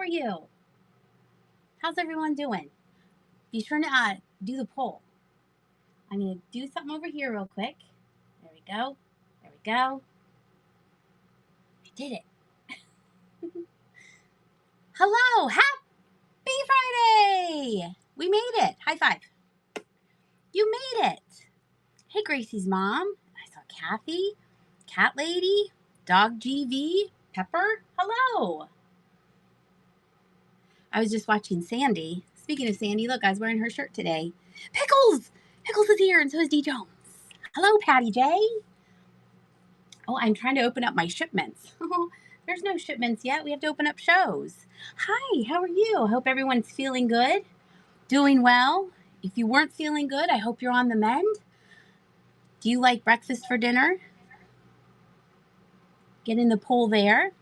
you? How's everyone doing? Be sure to do the poll. I'm going to do something over here real quick. There we go. There we go. I did it. Hello. Happy Friday. We made it. High five. You made it. Hey, Gracie's mom. I saw Kathy, Cat Lady, Dog GV, Pepper. Hello. I was just watching Sandy. Speaking of Sandy, look, I was wearing her shirt today. Pickles! Pickles is here, and so is D. Jones. Hello, Patty J. Oh, I'm trying to open up my shipments. There's no shipments yet. We have to open up shows. Hi, how are you? I hope everyone's feeling good, doing well. If you weren't feeling good, I hope you're on the mend. Do you like breakfast for dinner? Get in the poll there.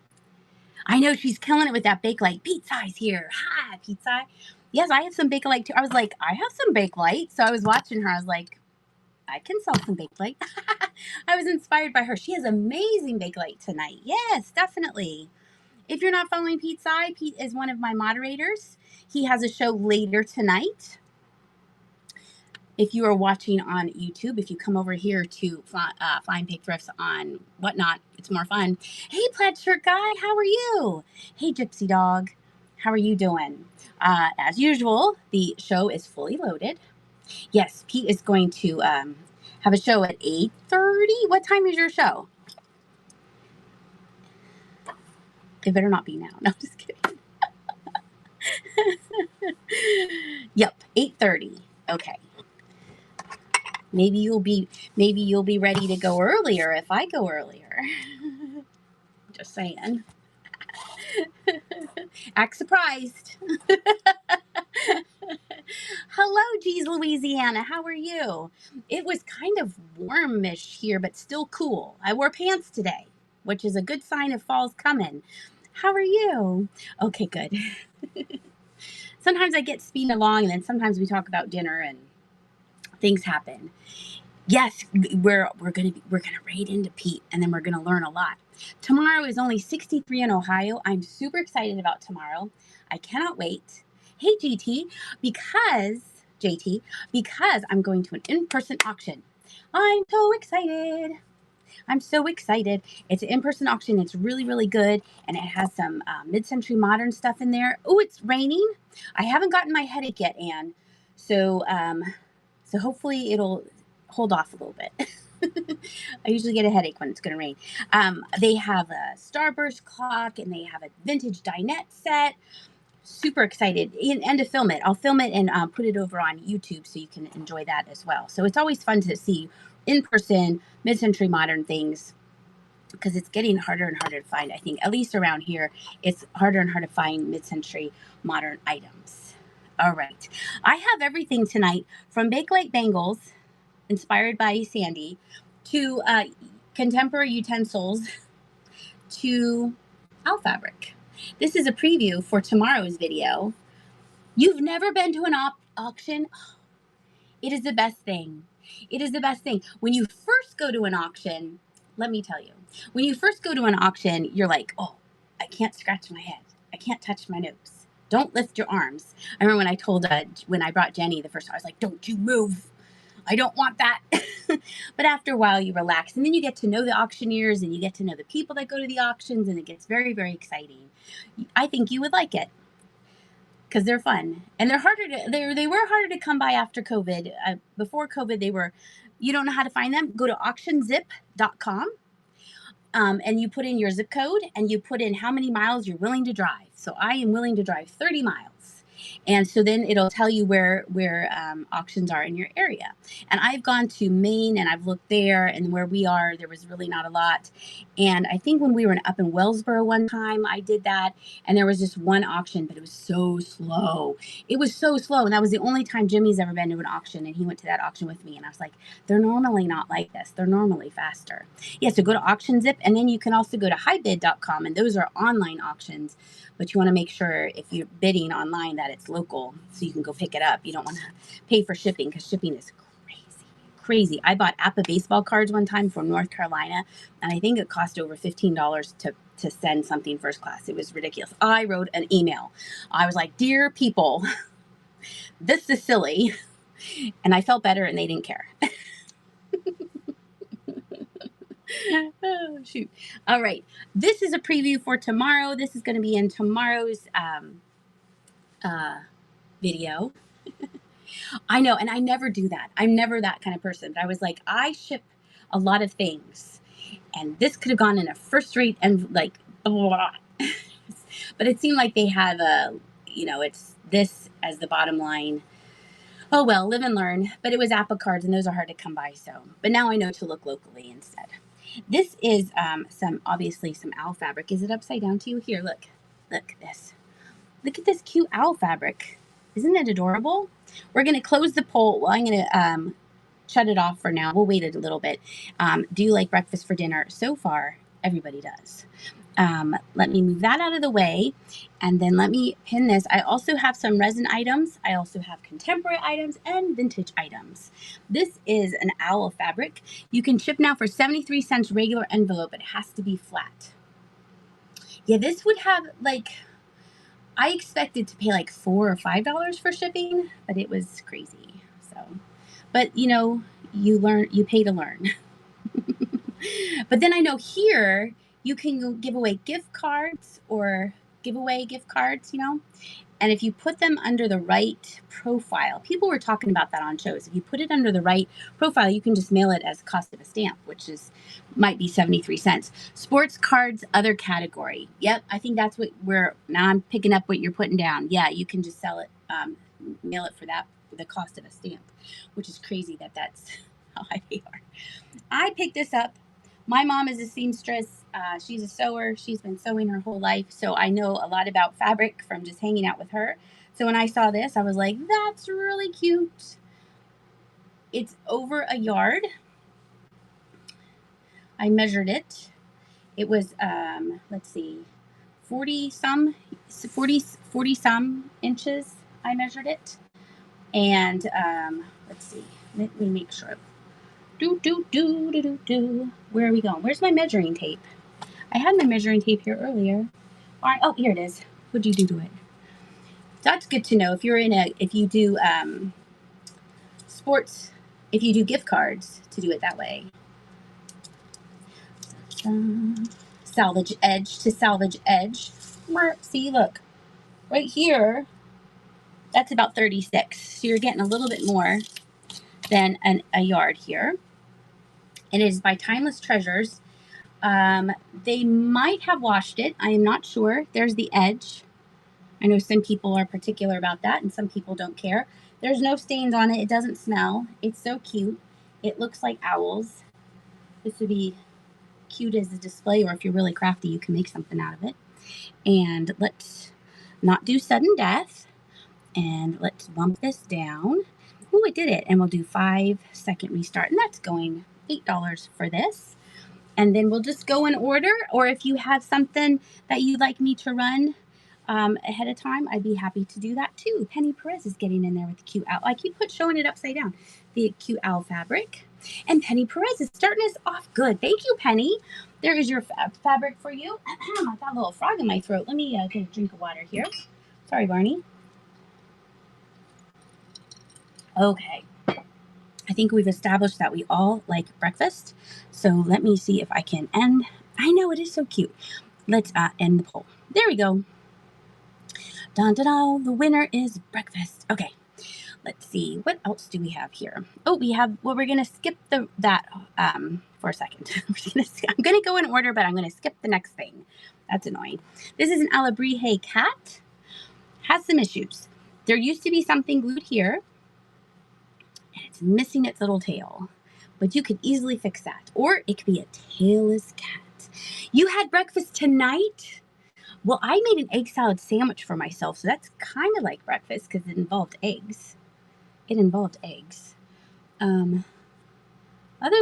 I know she's killing it with that Bakelite. Pizza's here. Hi, Pizza. Yes, I have some Bakelite too. I was like, I have some Bakelite. So I was watching her. I was like, I can sell some Bakelite. I was inspired by her. She has amazing Bakelite tonight. Yes, definitely. If you're not following Pizza, Pete is one of my moderators. He has a show later tonight. If you are watching on YouTube, if you come over here to Flying Pig Thrifts on Whatnot, it's more fun. Hey, Plaid Shirt Guy, how are you? Hey, Gypsy Dog, how are you doing? As usual, the show is fully loaded. Yes, Pete is going to have a show at 8:30. What time is your show? It better not be now. No, I'm just kidding. Yep, 8:30. Okay. Maybe you'll be ready to go earlier if I go earlier. Just saying. Act surprised. Hello, geez, Louisiana. How are you? It was kind of warmish here, but still cool. I wore pants today, which is a good sign of fall's coming. How are you? Okay, good. Sometimes I get speeding along, and then sometimes we talk about dinner and things happen. Yes, we're gonna raid into Pete, and then we're gonna learn a lot. Tomorrow is only 63 in Ohio. I'm super excited about tomorrow. I cannot wait. Hey JT, because I'm going to an in-person auction. I'm so excited. I'm so excited. It's an in-person auction. It's really, really good, and it has some mid-century modern stuff in there. Oh, it's raining. I haven't gotten my headache yet, Anne. So hopefully it'll hold off a little bit. I usually get a headache when it's going to rain. They have a starburst clock, and they have a vintage dinette set. Super excited, and to film it. I'll film it and put it over on YouTube so you can enjoy that as well. So it's always fun to see in-person mid-century modern things, because it's getting harder and harder to find. I think, at least around here, it's harder and harder to find mid-century modern items. All right. I have everything tonight, from Bakelite bangles, inspired by Sandy, to contemporary utensils, to owl fabric. This is a preview for tomorrow's video. You've never been to an auction? It is the best thing. It is the best thing. When you first go to an auction, let me tell you, when you first go to an auction, you're like, oh, I can't scratch my head. I can't touch my nose. Don't lift your arms. I remember when I brought Jenny the first time, I was like, don't you move. I don't want that. But after a while, you relax, and then you get to know the auctioneers, and you get to know the people that go to the auctions, and it gets very, very exciting. I think you would like it, because they're fun, and they're harder to. They were harder to come by after COVID. Before COVID, you don't know how to find them. Go to auctionzip.com. And you put in your zip code, and you put in how many miles you're willing to drive. So I am willing to drive 30 miles. And so then it'll tell you where auctions are in your area. And I've gone to Maine, and I've looked there, and where we are, there was really not a lot. And I think when we were up in Wellsboro one time, I did that, and there was just one auction, but it was so slow. It was so slow, and that was the only time Jimmy's ever been to an auction, and he went to that auction with me, and I was like, they're normally not like this. They're normally faster. Yeah, so go to AuctionZip, and then you can also go to highbid.com, and those are online auctions. But you want to make sure, if you're bidding online, that it's local, so you can go pick it up. You don't want to pay for shipping, because shipping is crazy. I bought APA baseball cards one time from North Carolina, and I think it cost over $15 to send something first class. It was ridiculous. I wrote an email. I was like, dear people, this is silly. And I felt better and they didn't care. Oh, shoot. All right. This is a preview for tomorrow. This is going to be in tomorrow's video. I know, and I never do that. I'm never that kind of person. But I was like, I ship a lot of things, and this could have gone in a first rate and like, blah. But it seemed like they have it's this as the bottom line. Oh well, live and learn. But it was APA cards, and those are hard to come by. But now I know to look locally instead. This is obviously some owl fabric. Is it upside down to you? Here, look at this. Look at this cute owl fabric. Isn't it adorable? We're going to close the poll. Well, I'm going to shut it off for now. We'll wait a little bit. Do you like breakfast for dinner? So far, everybody does. Let me move that out of the way, and then let me pin this. I also have some resin items. I also have contemporary items and vintage items. This is an owl fabric. You can ship now for 73 cents regular envelope. It has to be flat. Yeah, this would have I expected to pay like $4 or $5 for shipping, but it was crazy. But you pay to learn. But then I know here you can give away gift cards or and if you put them under the right profile, people were talking about that on shows. If you put it under the right profile, you can just mail it as cost of a stamp, which might be 73 cents. Sports cards, other category. Yep, I think that's now I'm picking up what you're putting down. Yeah, you can just sell it, mail it for the cost of a stamp, which is crazy that's how high they are. I picked this up. My mom is a seamstress. She's a sewer. She's been sewing her whole life. So I know a lot about fabric from just hanging out with her. So when I saw this, I was like, that's really cute. It's over a yard. I measured it. It was, 40 some inches. I measured it. And let's see. Let me make sure. Where are we going? Where's my measuring tape? I had my measuring tape here earlier. All right. Oh, here it is. What'd you do to it? That's good to know. If you do sports, if you do gift cards, to do it that way. Salvage edge to salvage edge. See, look. Right here, that's about 36. So you're getting a little bit more than a yard here. It is by Timeless Treasures. They might have washed it. I am not sure. There's the edge. I know some people are particular about that and some people don't care. There's no stains on it. It doesn't smell. It's so cute. It looks like owls. This would be cute as a display, or if you're really crafty, you can make something out of it. And let's not do sudden death. And let's bump this down. Oh, it did it. And we'll do 5-second restart. And that's going $8 for this. And then we'll just go in order. Or if you have something that you'd like me to run ahead of time, I'd be happy to do that too. Penny Perez is getting in there with the cute owl. I keep showing it upside down. The cute owl fabric. And Penny Perez is starting us off good. Thank you, Penny. There is your fabric for you. I got a little frog in my throat. Let me get a drink of water here. Sorry, Barney. Okay. I think we've established that we all like breakfast. So let me see if I can end. I know, it is so cute. Let's end the poll. There we go. Dun, dun, dun. The winner is breakfast. Okay. Let's see. What else do we have here? Oh, we have, well, we're going to skip that for a second. I'm going to go in order, but I'm going to skip the next thing. That's annoying. This is an Alabrije cat. Has some issues. There used to be something glued here. It's missing its little tail, but you could easily fix that. Or it could be a tailless cat. You had breakfast tonight? Well, I made an egg salad sandwich for myself, so that's kind of like breakfast because it involved eggs. Other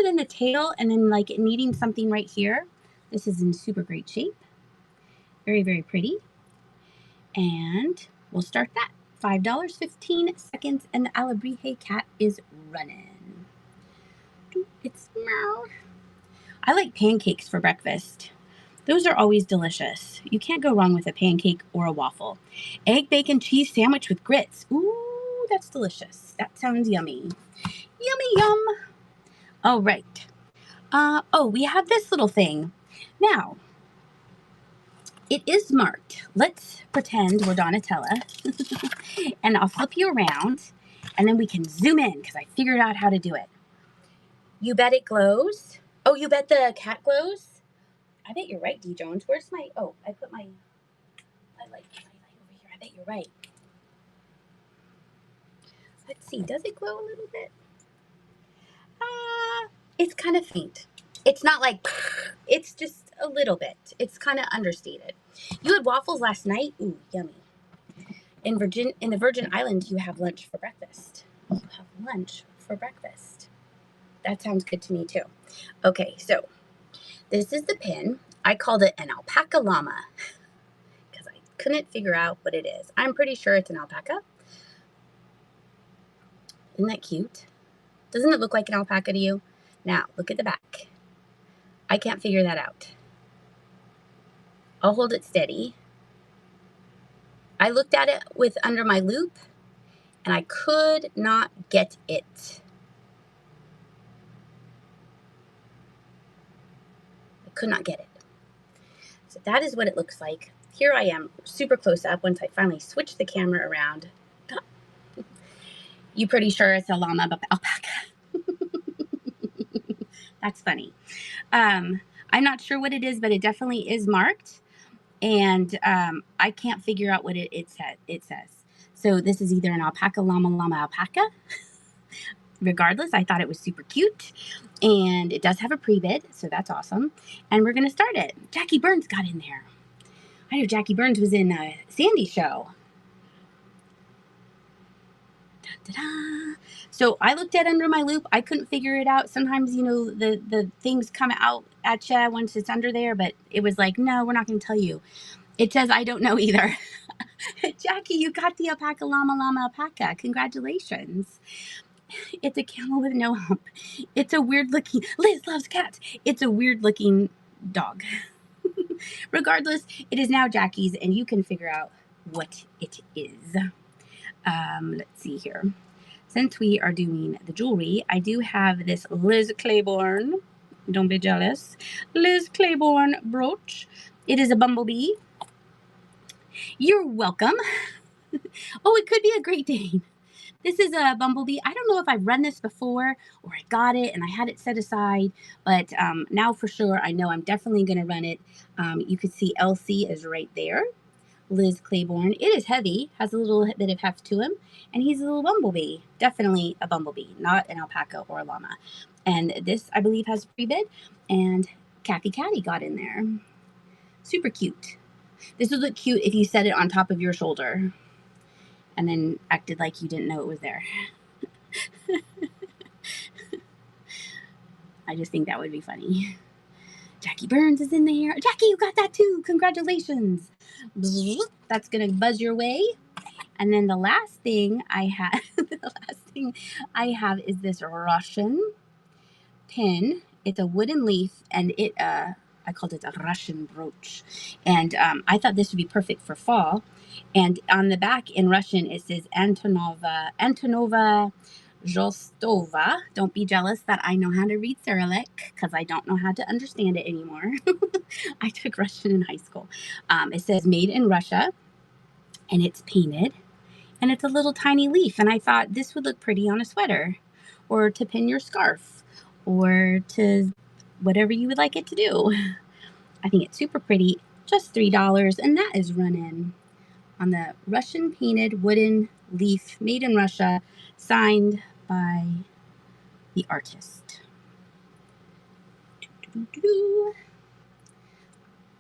than the tail and then like it needing something right here, this is in super great shape. Very, very pretty. And we'll start that. $5, 15 seconds, and the Alabrije cat is running. It's meow. I like pancakes for breakfast. Those are always delicious. You can't go wrong with a pancake or a waffle. Egg, bacon, cheese sandwich with grits. Ooh, that's delicious. That sounds yummy. Yummy, yum. All right. Oh, we have this little thing. Now, it is marked. Let's pretend we're Donatella. And I'll flip you around, and then we can zoom in, because I figured out how to do it. You bet it glows. Oh, you bet the cat glows? I bet you're right, D. Jones. Where's my... Oh, I put my light over here. I bet you're right. Let's see. Does it glow a little bit? It's kind of faint. It's not like... It's just a little bit. It's kind of understated. You had waffles last night? Ooh, yummy. In the Virgin Islands, you have lunch for breakfast. You have lunch for breakfast. That sounds good to me, too. Okay, so this is the pin. I called it an alpaca llama because I couldn't figure out what it is. I'm pretty sure it's an alpaca. Isn't that cute? Doesn't it look like an alpaca to you? Now, look at the back. I can't figure that out. I'll hold it steady. I looked at it with under my loop, and I could not get it. I could not get it. So that is what it looks like. Here I am, super close up once I finally switch the camera around. You pretty sure it's a llama alpaca? That's funny. I'm not sure what it is, but it definitely is marked. And I can't figure out what it says. So this is either an alpaca, llama, alpaca. Regardless, I thought it was super cute. And it does have a pre-bid, so that's awesome. And we're going to start it. Jackie Burns got in there. I know Jackie Burns was in Sandy's show. Da-da-da. So I looked at under my loop. I couldn't figure it out. Sometimes, you know, the things come out at you once it's under there, but it was like, no, we're not going to tell you. It says, I don't know either. Jackie, you got the alpaca, llama, alpaca. Congratulations. It's a camel with no hump. It's a weird looking, Liz loves cats. It's a weird looking dog. Regardless, it is now Jackie's, and you can figure out what it is. Let's see here. Since we are doing the jewelry, I do have this Liz Claiborne. Don't be jealous. Liz Claiborne brooch. It is a bumblebee. You're welcome. Oh, it could be a Great Dane. This is a bumblebee. I don't know if I've run this before or I got it and I had it set aside, but now for sure I know I'm definitely going to run it. You can see Elsie is right there. Liz Claiborne. It is heavy, has a little bit of heft to him, and he's a little bumblebee. Definitely a bumblebee, not an alpaca or a llama. And this, I believe, has a pre-bid, and Kathy Caddy got in there. Super cute. This would look cute if you set it on top of your shoulder and then acted like you didn't know it was there. I just think that would be funny. Jackie Burns is in there. Jackie, you got that too. Congratulations. That's going to buzz your way. And then the last thing I have, is this Russian pin. It's a wooden leaf, and I called it a Russian brooch. And I thought this would be perfect for fall. And on the back in Russian, it says Antonova Jostova. Don't be jealous that I know how to read Cyrillic, because I don't know how to understand it anymore. I took Russian in high school. It says made in Russia, and it's painted, and it's a little tiny leaf. And I thought this would look pretty on a sweater, or to pin your scarf, or to whatever you would like it to do. I think it's super pretty. Just $3, and that is run in on the Russian painted wooden leaf, made in Russia, signed by the artist.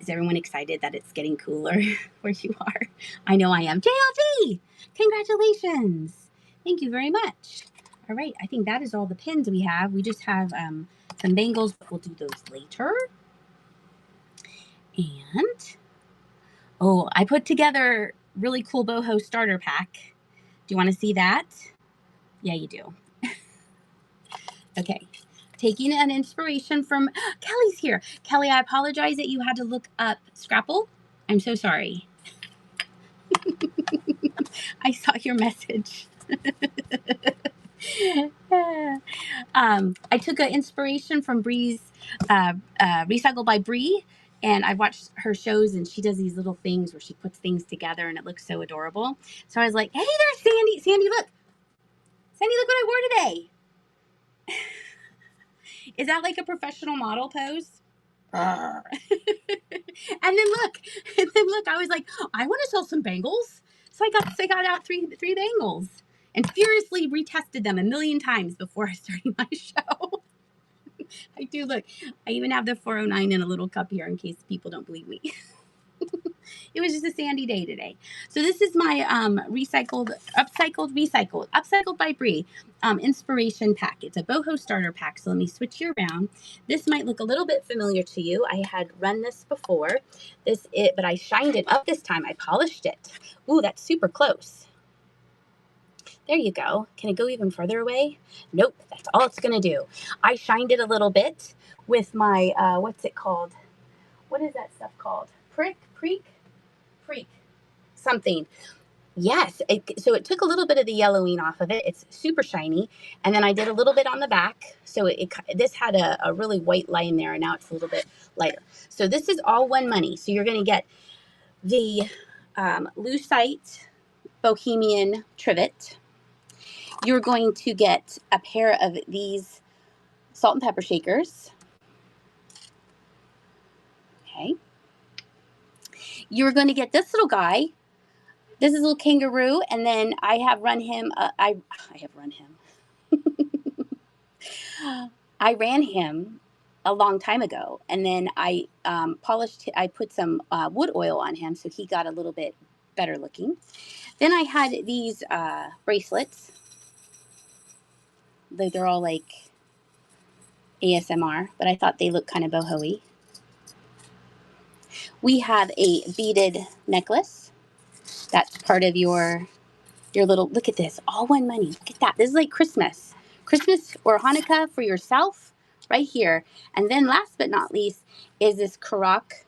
Is everyone excited that it's getting cooler where you are? I know I am. JLG! Congratulations! Thank you very much. All right, I think that is all the pins we have. We just have some bangles, but we'll do those later. And, oh, I put together really cool boho starter pack. Do you want to see that? Yeah, you do. Okay, taking an inspiration from Kelly's here. Kelly, I apologize that you had to look up Scrapple. I'm so sorry. I saw your message. I took an inspiration from Bree's Recycle by Bree, and I watched her shows, and she does these little things where she puts things together, and it looks so adorable. So I was like, hey, there's Sandy. Sandy, look. Sandy, look what I wore today. Is that like a professional model pose? And then look, I was like, I want to sell some bangles. So I got out three bangles and furiously retested them a million times before I started my show. I do look. I even have the 409 in a little cup here in case people don't believe me. It was just a sandy day today. So this is my upcycled by Bree inspiration pack. It's a boho starter pack. So let me switch you around. This might look a little bit familiar to you. I had run this before. But I shined it up this time. I polished it. Ooh, that's super close. There you go. Can it go even further away? Nope, that's all it's going to do. I shined it a little bit with my, what's it called? What is that stuff called? Preak, something. Yes, so it took a little bit of the yellowing off of it. It's super shiny. And then I did a little bit on the back. So this had a really white line there, and now it's a little bit lighter. So this is all one money. So you're going to get the lucite Bohemian trivet. You're going to get a pair of these salt and pepper shakers. Okay. You're going to get this little guy. This is a little kangaroo, and then I have run him. I ran him a long time ago, and then I polished. I put some wood oil on him, so he got a little bit better looking. Then I had these bracelets. They're all like ASMR, but I thought they looked kind of boho-y. We have a beaded necklace. That's part of your little, look at this, all one money. Look at that. This is like Christmas or Hanukkah for yourself right here. And then last but not least is this Karak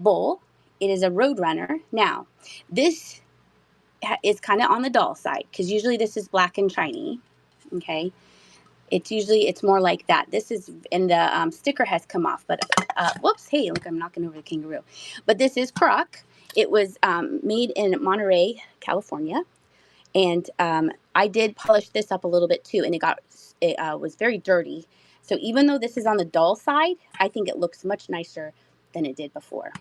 bowl. It is a Roadrunner. Now, this is kind of on the dull side because usually this is black and shiny. Okay. It's more like that. This is, and the sticker has come off, but whoops, hey, look, I'm knocking over the kangaroo. But this is Karak. It was made in Monterey, California. And I did polish this up a little bit too, and it was very dirty. So even though this is on the dull side, I think it looks much nicer than it did before.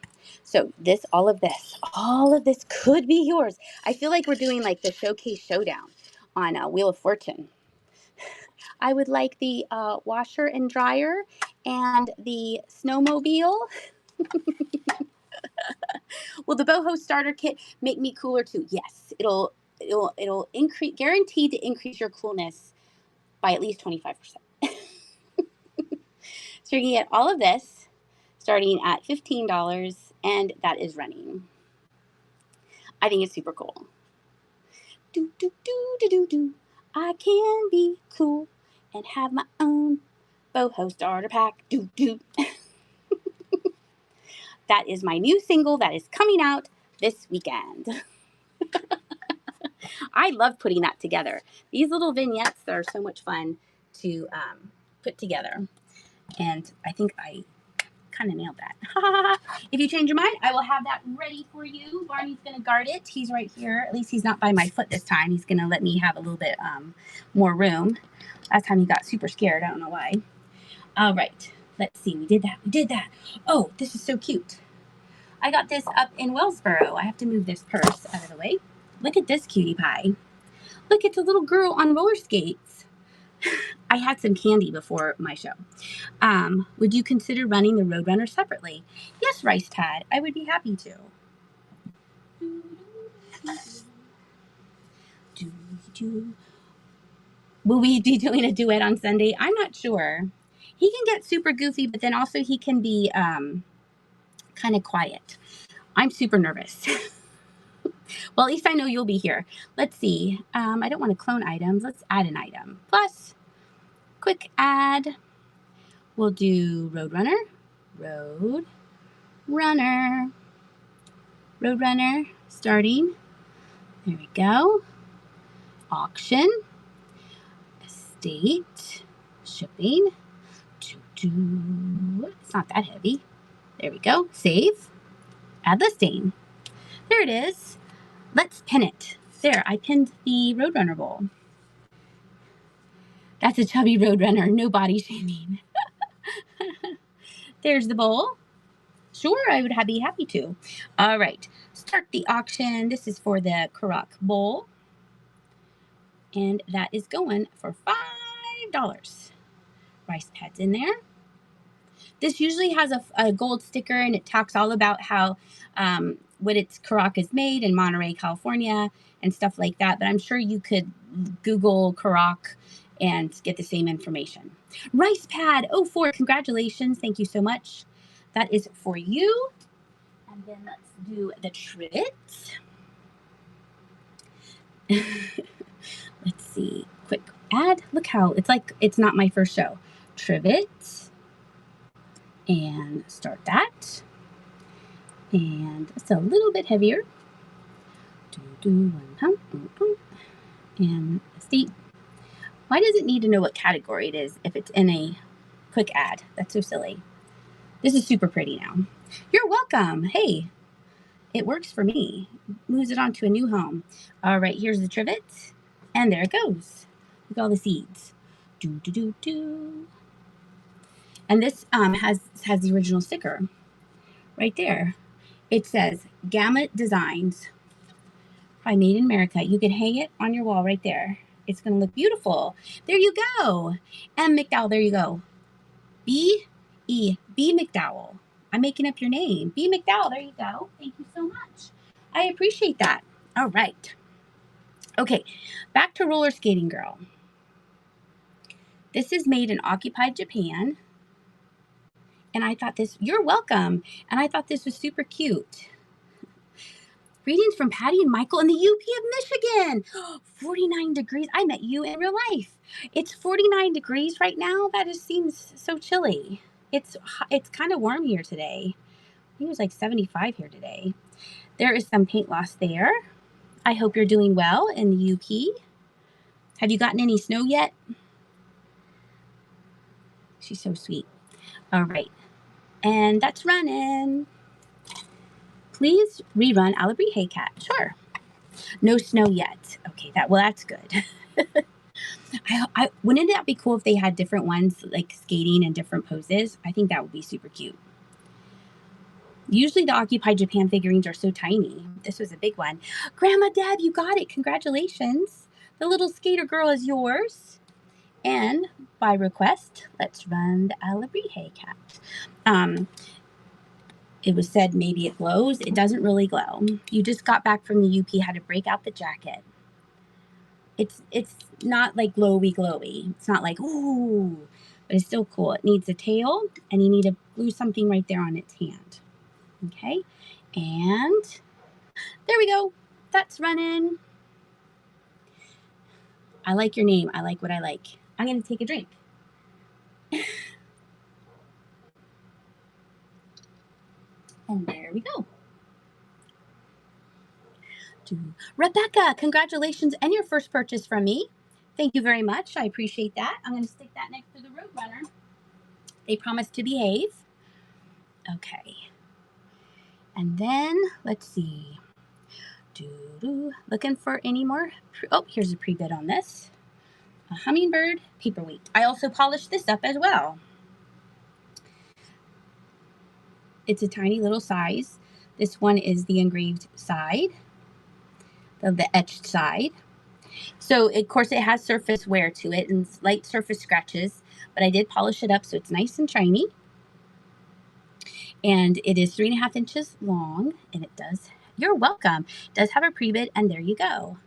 So all of this could be yours. I feel like we're doing like the showcase showdown on Wheel of Fortune. I would like the washer and dryer and the snowmobile. Will the boho starter kit make me cooler too? Yes, it'll increase, guaranteed to increase your coolness by at least 25%. So you're gonna get all of this starting at $15, and that is running. I think it's super cool. Do do do do do do. I can be cool and have my own boho starter pack. Do do. That is my new single that is coming out this weekend. I love putting that together. These little vignettes are so much fun to put together. And I think I kind of nailed that. If you change your mind, I will have that ready for you. Barney's going to guard it. He's right here. At least he's not by my foot this time. He's going to let me have a little bit more room. Last time he got super scared. I don't know why. All right. Let's see. We did that. Oh, this is so cute. I got this up in Wellsboro. I have to move this purse out of the way. Look at this cutie pie. Look, it's a little girl on roller skates. I had some candy before my show. Would you consider running the Roadrunner separately? Yes, Rice Tad. I would be happy to. Will we be doing a duet on Sunday? I'm not sure. He can get super goofy, but then also he can be kind of quiet. I'm super nervous. Well, at least I know you'll be here. Let's see. I don't want to clone items. Let's add an item. Plus, quick add. We'll do Roadrunner, Road Runner, Roadrunner, starting. There we go. Auction, estate, shipping. It's not that heavy. There we go. Save. Add listing. There it is. Let's pin it. There, I pinned the Roadrunner bowl. That's a chubby Roadrunner. No body shaming. There's the bowl. Sure, I would be happy to. All right. Start the auction. This is for the Karak bowl. And that is going for $5. Rice pads in there. This usually has a gold sticker, and it talks all about how what its Karak is made in Monterey, California, and stuff like that. But I'm sure you could Google Karak and get the same information. Rice pad 04, congratulations. Thank you so much. That is for you. And then let's do the trivets. Let's see. Quick add. Look how it's like it's not my first show. Trivet. And start that. And it's a little bit heavier. And estate. Why does it need to know what category it is if it's in a quick add? That's so silly. This is super pretty now. You're welcome. Hey, it works for me. Moves it on to a new home. All right, here's the trivet. And there it goes. Look at all the seeds. And this has the original sticker right there. It says Gamut Designs, probably made in America. You can hang it on your wall right there. It's going to look beautiful. There you go. M. McDowell, there you go. B McDowell. I'm making up your name. B. McDowell, there you go. Thank you so much. I appreciate that. All right. Okay, back to Roller Skating Girl. This is made in occupied Japan. And I thought this, you're welcome. And I thought this was super cute. Greetings from Patty and Michael in the UP of Michigan. 49 degrees. I met you in real life. It's 49 degrees right now. That just seems so chilly. It's kind of warm here today. I think it was like 75 here today. There is some paint loss there. I hope you're doing well in the UP. Have you gotten any snow yet? She's so sweet. All right. And that's running. Please rerun Alabrije cat. Sure. No snow yet. Okay, that's good. Wouldn't that be cool if they had different ones like skating and different poses? I think that would be super cute. Usually the Occupied Japan figurines are so tiny. This was a big one. Grandma Deb, you got it. Congratulations. The little skater girl is yours. And by request, let's run the Alabrije cat. It was said maybe it glows. It doesn't really glow. You just got back from the UP, had to break out the jacket. It's not like glowy. It's not like, ooh, but it's still cool. It needs a tail, and you need to glue something right there on its hand. Okay, and there we go. That's running. I like your name. I like what I like. I'm going to take a drink. And there we go. Rebecca, congratulations and your first purchase from me. Thank you very much. I appreciate that. I'm going to stick that next to the Roadrunner. They promised to behave. Okay. And then, let's see. Looking for any more? Oh, here's a pre-bid on this. A Hummingbird paperweight. I also polished this up as well. It's a tiny little size. This one is the engraved side, the etched side. So, of course, it has surface wear to it and light surface scratches, but I did polish it up so it's nice and shiny. And it is 3.5 inches long, and it does, you're welcome, it does have a pre-bid, and there you go.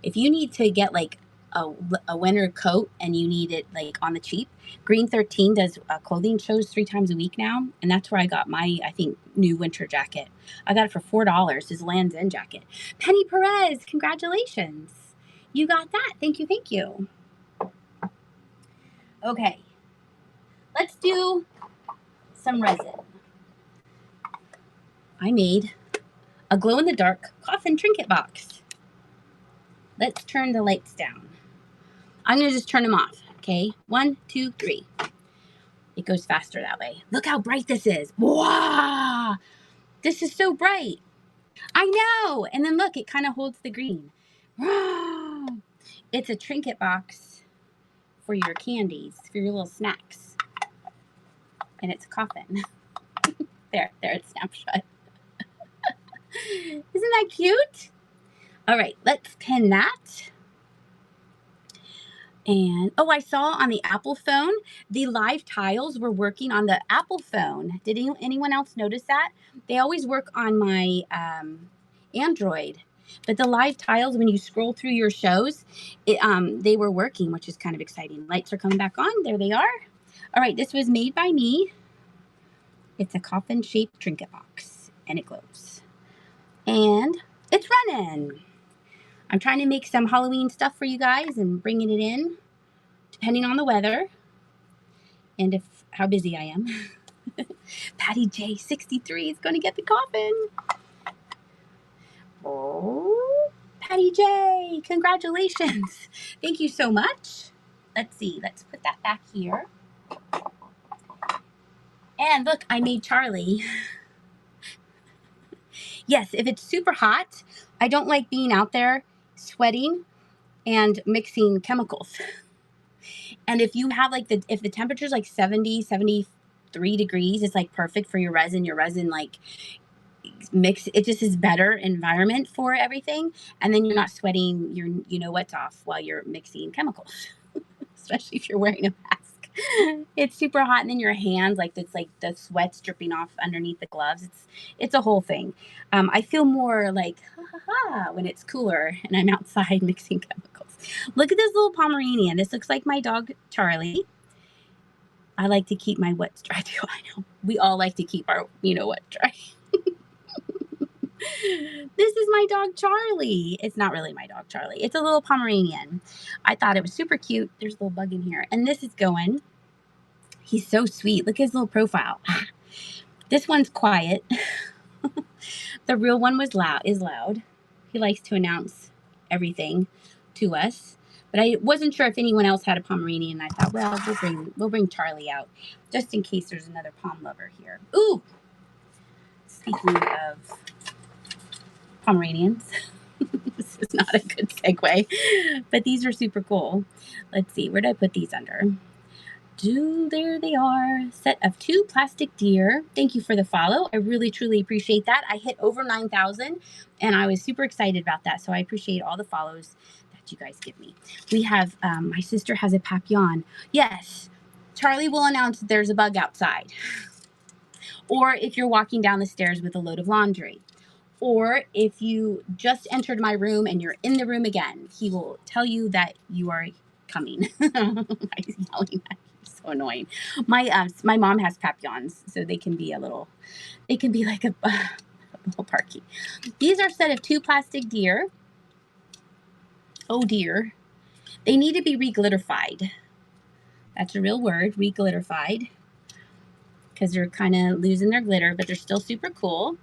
If you need to get like a winter coat and you need it like on the cheap, Green 13 does clothing shows 3 times a week now, and that's where I got my, I think, new winter jacket. I got it for $4, his Land's End jacket. Penny Perez, congratulations. You got that. Thank you, thank you. Okay, let's do some resin. I made a glow-in-the-dark coffin trinket box. Let's turn the lights down. I'm going to just turn them off, okay? 1, 2, 3. It goes faster that way. Look how bright this is. Wow! This is so bright. I know! And then look, it kind of holds the green. Wow! It's a trinket box for your candies, for your little snacks. And it's a coffin. There, it's snapshot. Isn't that cute? All right, let's pin that. And, oh, I saw on the Apple phone, the live tiles were working on the Apple phone. Did anyone else notice that? They always work on my Android. But the live tiles, when you scroll through your shows, they were working, which is kind of exciting. Lights are coming back on. There they are. All right, this was made by me. It's a coffin-shaped trinket box, and it glows. And it's running. I'm trying to make some Halloween stuff for you guys and bringing it in, depending on the weather and how busy I am. Patty J 63 is going to get the coffin. Oh, Patty J, congratulations. Thank you so much. Let's see. Let's put that back here. And look, I made Charlie. Yes, if it's super hot, I don't like being out there sweating and mixing chemicals. And if you have like if the temperature's like 70, 73 degrees, it's like perfect for your resin. Your resin like mix, it just is better environment for everything. And then you're not sweating your you know what's off while you're mixing chemicals, especially if you're wearing a mask. It's super hot, and then your hands, like it's like the sweat's dripping off underneath the gloves. It's a whole thing. I feel more like when it's cooler and I'm outside mixing chemicals. Look at this little Pomeranian. This looks like my dog Charlie. I like to keep my wets dry too. I know we all like to keep our wet dry. This is my dog Charlie. It's not really my dog Charlie. It's a little Pomeranian. I thought it was super cute. There's a little bug in here. And this is going. He's so sweet. Look at his little profile. This one's quiet. The real one is loud. He likes to announce everything to us. But I wasn't sure if anyone else had a Pomeranian. I thought, well, we'll bring Charlie out just in case there's another Pom lover here. Ooh! Speaking of Pomeranians. This is not a good segue, but these are super cool. Let's see, where did I put these under? There they are. Set of 2 plastic deer. Thank you for the follow. I really, truly appreciate that. I hit over 9,000 and I was super excited about that. So I appreciate all the follows that you guys give me. We have, my sister has a papillon. Yes, Charlie will announce that there's a bug outside. Or if you're walking down the stairs with a load of laundry. Or if you just entered my room and you're in the room again, he will tell you that you are coming. He's yelling at you. So annoying. My mom has papillons, so they can be like a little parky. These are a set of 2 plastic deer. Oh dear. They need to be re-glitterified. That's a real word, re-glitterified. Because they're kind of losing their glitter, but they're still super cool.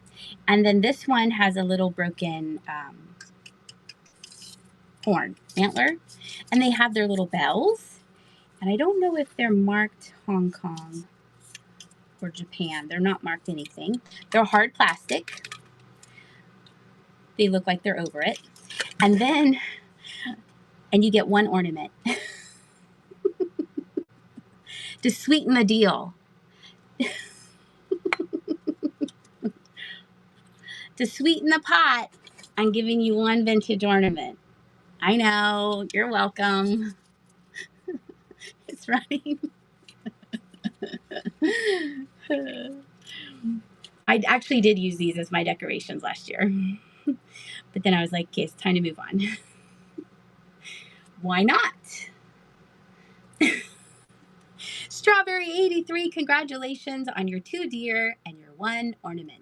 And then this one has a little broken horn, antler. And they have their little bells. And I don't know if they're marked Hong Kong or Japan. They're not marked anything. They're hard plastic. They look like they're over it. And you get 1 ornament. To sweeten the deal. To sweeten the pot, I'm giving you 1 vintage ornament. I know, you're welcome. It's running. I actually did use these as my decorations last year. But then I was like, okay, it's time to move on. Why not? Strawberry 83, congratulations on your 2 deer and your 1 ornament.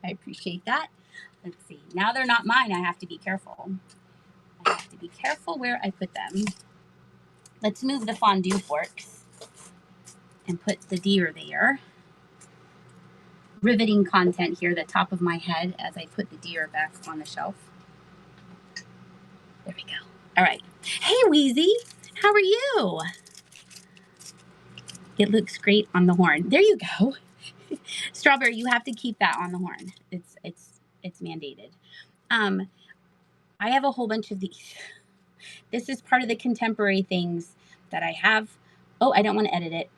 I appreciate that. Let's see. Now they're not mine. I have to be careful. I have to be careful where I put them. let's move the fondue forks and put the deer there. Riveting content here, the top of my head as I put the deer back on the shelf. There we go. All right. Hey, Wheezy, how are you? It looks great on the horn. There you go. Strawberry, you have to keep that on the horn. It's mandated. I have a whole bunch of these. This is part of the contemporary things that I have. Oh, I don't want to edit it.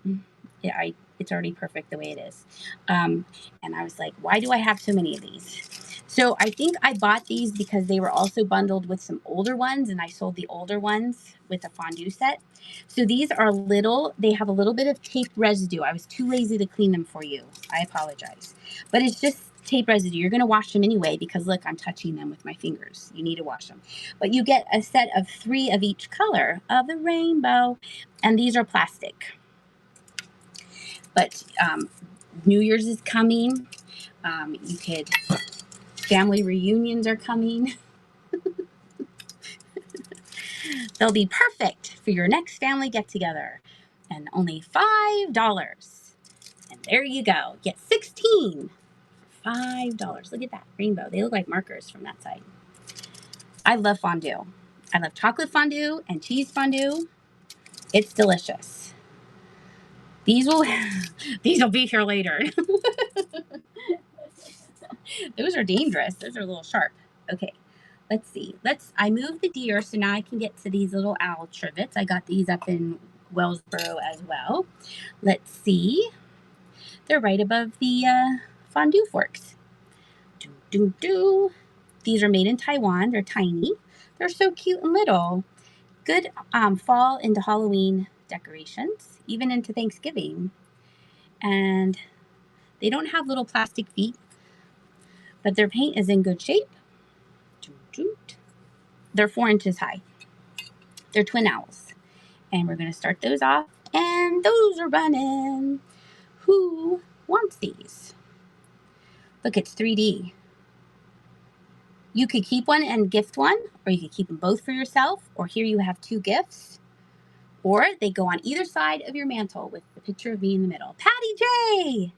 It's already perfect the way it is. And I was like, why do I have so many of these? So I think I bought these because they were also bundled with some older ones, and I sold the older ones with a fondue set. So these are they have a little bit of tape residue. I was too lazy to clean them for you. I apologize. But it's just tape residue. You're going to wash them anyway because look, I'm touching them with my fingers. You need to wash them. But you get a set of 3 of each color of the rainbow, and these are plastic. But New Year's is coming. Family reunions are coming. They'll be perfect for your next family get-together. And only $5. And there you go. Get 16 for $5. Look at that rainbow. They look like markers from that side. I love fondue. I love chocolate fondue and cheese fondue. It's delicious. These will be here later. Those are dangerous. Those are a little sharp. Okay, let's see. I moved the deer, so now I can get to these little owl trivets. I got these up in Wellsboro as well. Let's see. They're right above the fondue forks. These are made in Taiwan. They're tiny. They're so cute and little. Good fall into Halloween decorations, even into Thanksgiving. And they don't have little plastic feet, but their paint is in good shape. They're 4 inches high. They're twin owls. And we're going to start those off. And those are running. Who wants these? Look, it's 3D. You could keep one and gift one, or you could keep them both for yourself, or here you have 2 gifts. Or they go on either side of your mantle with the picture of me in the middle. Patty J!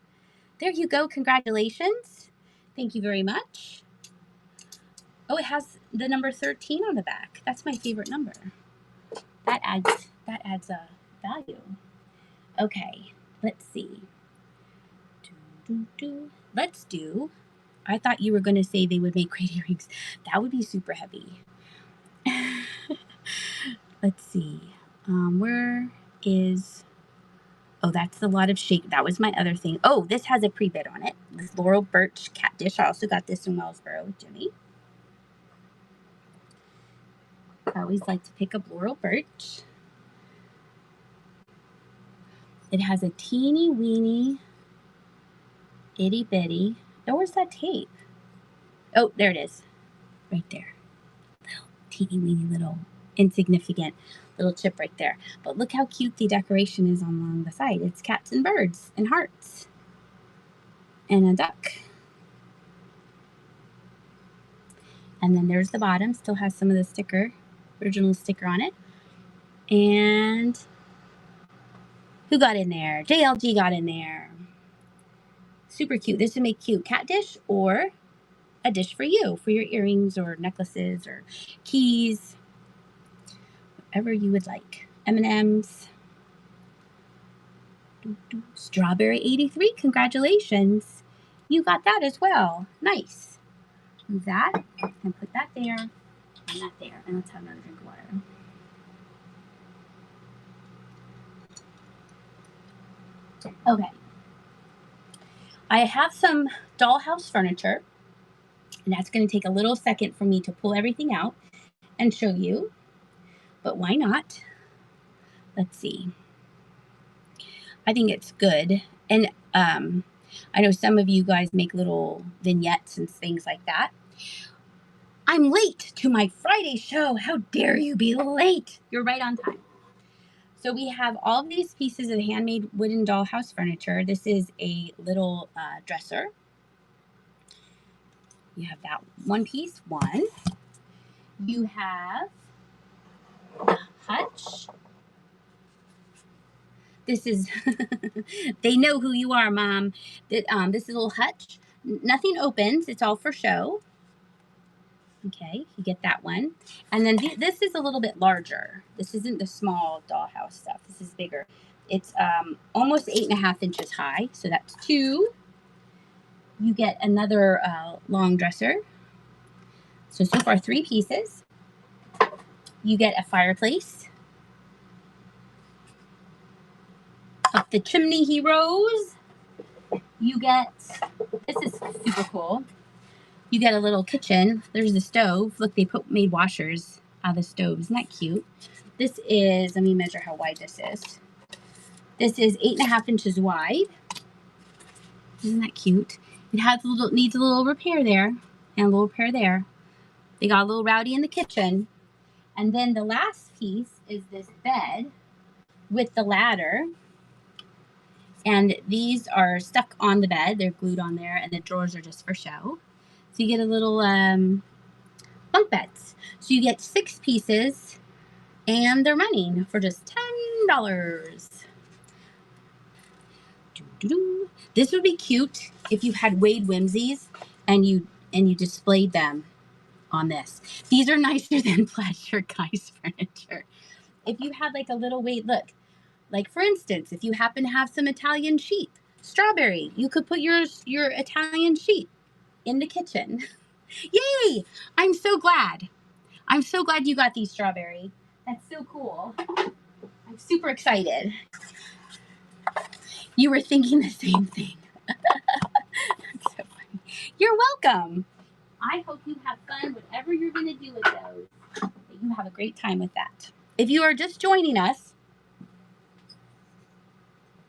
There you go. Congratulations. Thank you very much. Oh, it has the number 13 on the back. That's my favorite number. That adds a value. Okay, let's see. Let's do. I thought you were going to say they would make great earrings. That would be super heavy. Let's see. Where is... Oh, that's a lot of shake. That was my other thing. Oh, this has a pre-bid on it. This Laurel Burch cat dish. I also got this in Wellsboro with Jimmy. I always like to pick up Laurel Burch. It has a teeny weeny, itty bitty. Oh, where's that tape? Oh, there it is. Right there. Little teeny weeny little insignificant little chip right there. But look how cute the decoration is along the side. It's cats and birds and hearts. And a duck. And then there's the bottom. Still has some of the original sticker on it. And who got in there? JLG got in there. Super cute. This would make cute cat dish or a dish for you, for your earrings or necklaces or keys, whatever you would like. M&Ms. Strawberry 83, congratulations. You got that as well. Nice. Move that and put that there and that there. And let's have another drink of water. Okay. I have some dollhouse furniture, and that's going to take a little second for me to pull everything out and show you, but why not? Let's see. I think it's good. And I know some of you guys make little vignettes and things like that. I'm late to my Friday show. How dare you be late? You're right on time. So we have all of these pieces of handmade wooden dollhouse furniture. This is a little dresser. You have that one piece, You have the hutch. This is, they know who you are, Mom. This is a little hutch. Nothing opens. It's all for show. Okay, you get that one. And then this is a little bit larger. This isn't the small dollhouse stuff. This is bigger. It's almost 8.5 inches high. So that's 2. You get another long dresser. So far 3 pieces. You get a fireplace. Up the chimney he rose. You get, this is super cool. You get a little kitchen. There's the stove. Look, they made washers out of the stove. Isn't that cute? This is, let me measure how wide this is. This is 8.5 inches wide. Isn't that cute? It has needs a little repair there and a little repair there. They got a little rowdy in the kitchen. And then the last piece is this bed with the ladder. And these are stuck on the bed. They're glued on there, and the drawers are just for show. So you get a little bunk beds. So you get 6 pieces, and they're running for just $10. This would be cute if you had Wade Whimsies and you displayed them on this. These are nicer than Plaid Shirt Guys furniture. If you had like a little Wade, look, like for instance, if you happen to have some Italian sheep, strawberry, you could put your Italian sheep in the kitchen. Yay! I'm so glad. I'm so glad you got these, strawberry. That's so cool. I'm super excited. You were thinking the same thing. That's so funny. You're welcome. I hope you have fun, whatever you're going to do with those. That you have a great time with that. If you are just joining us,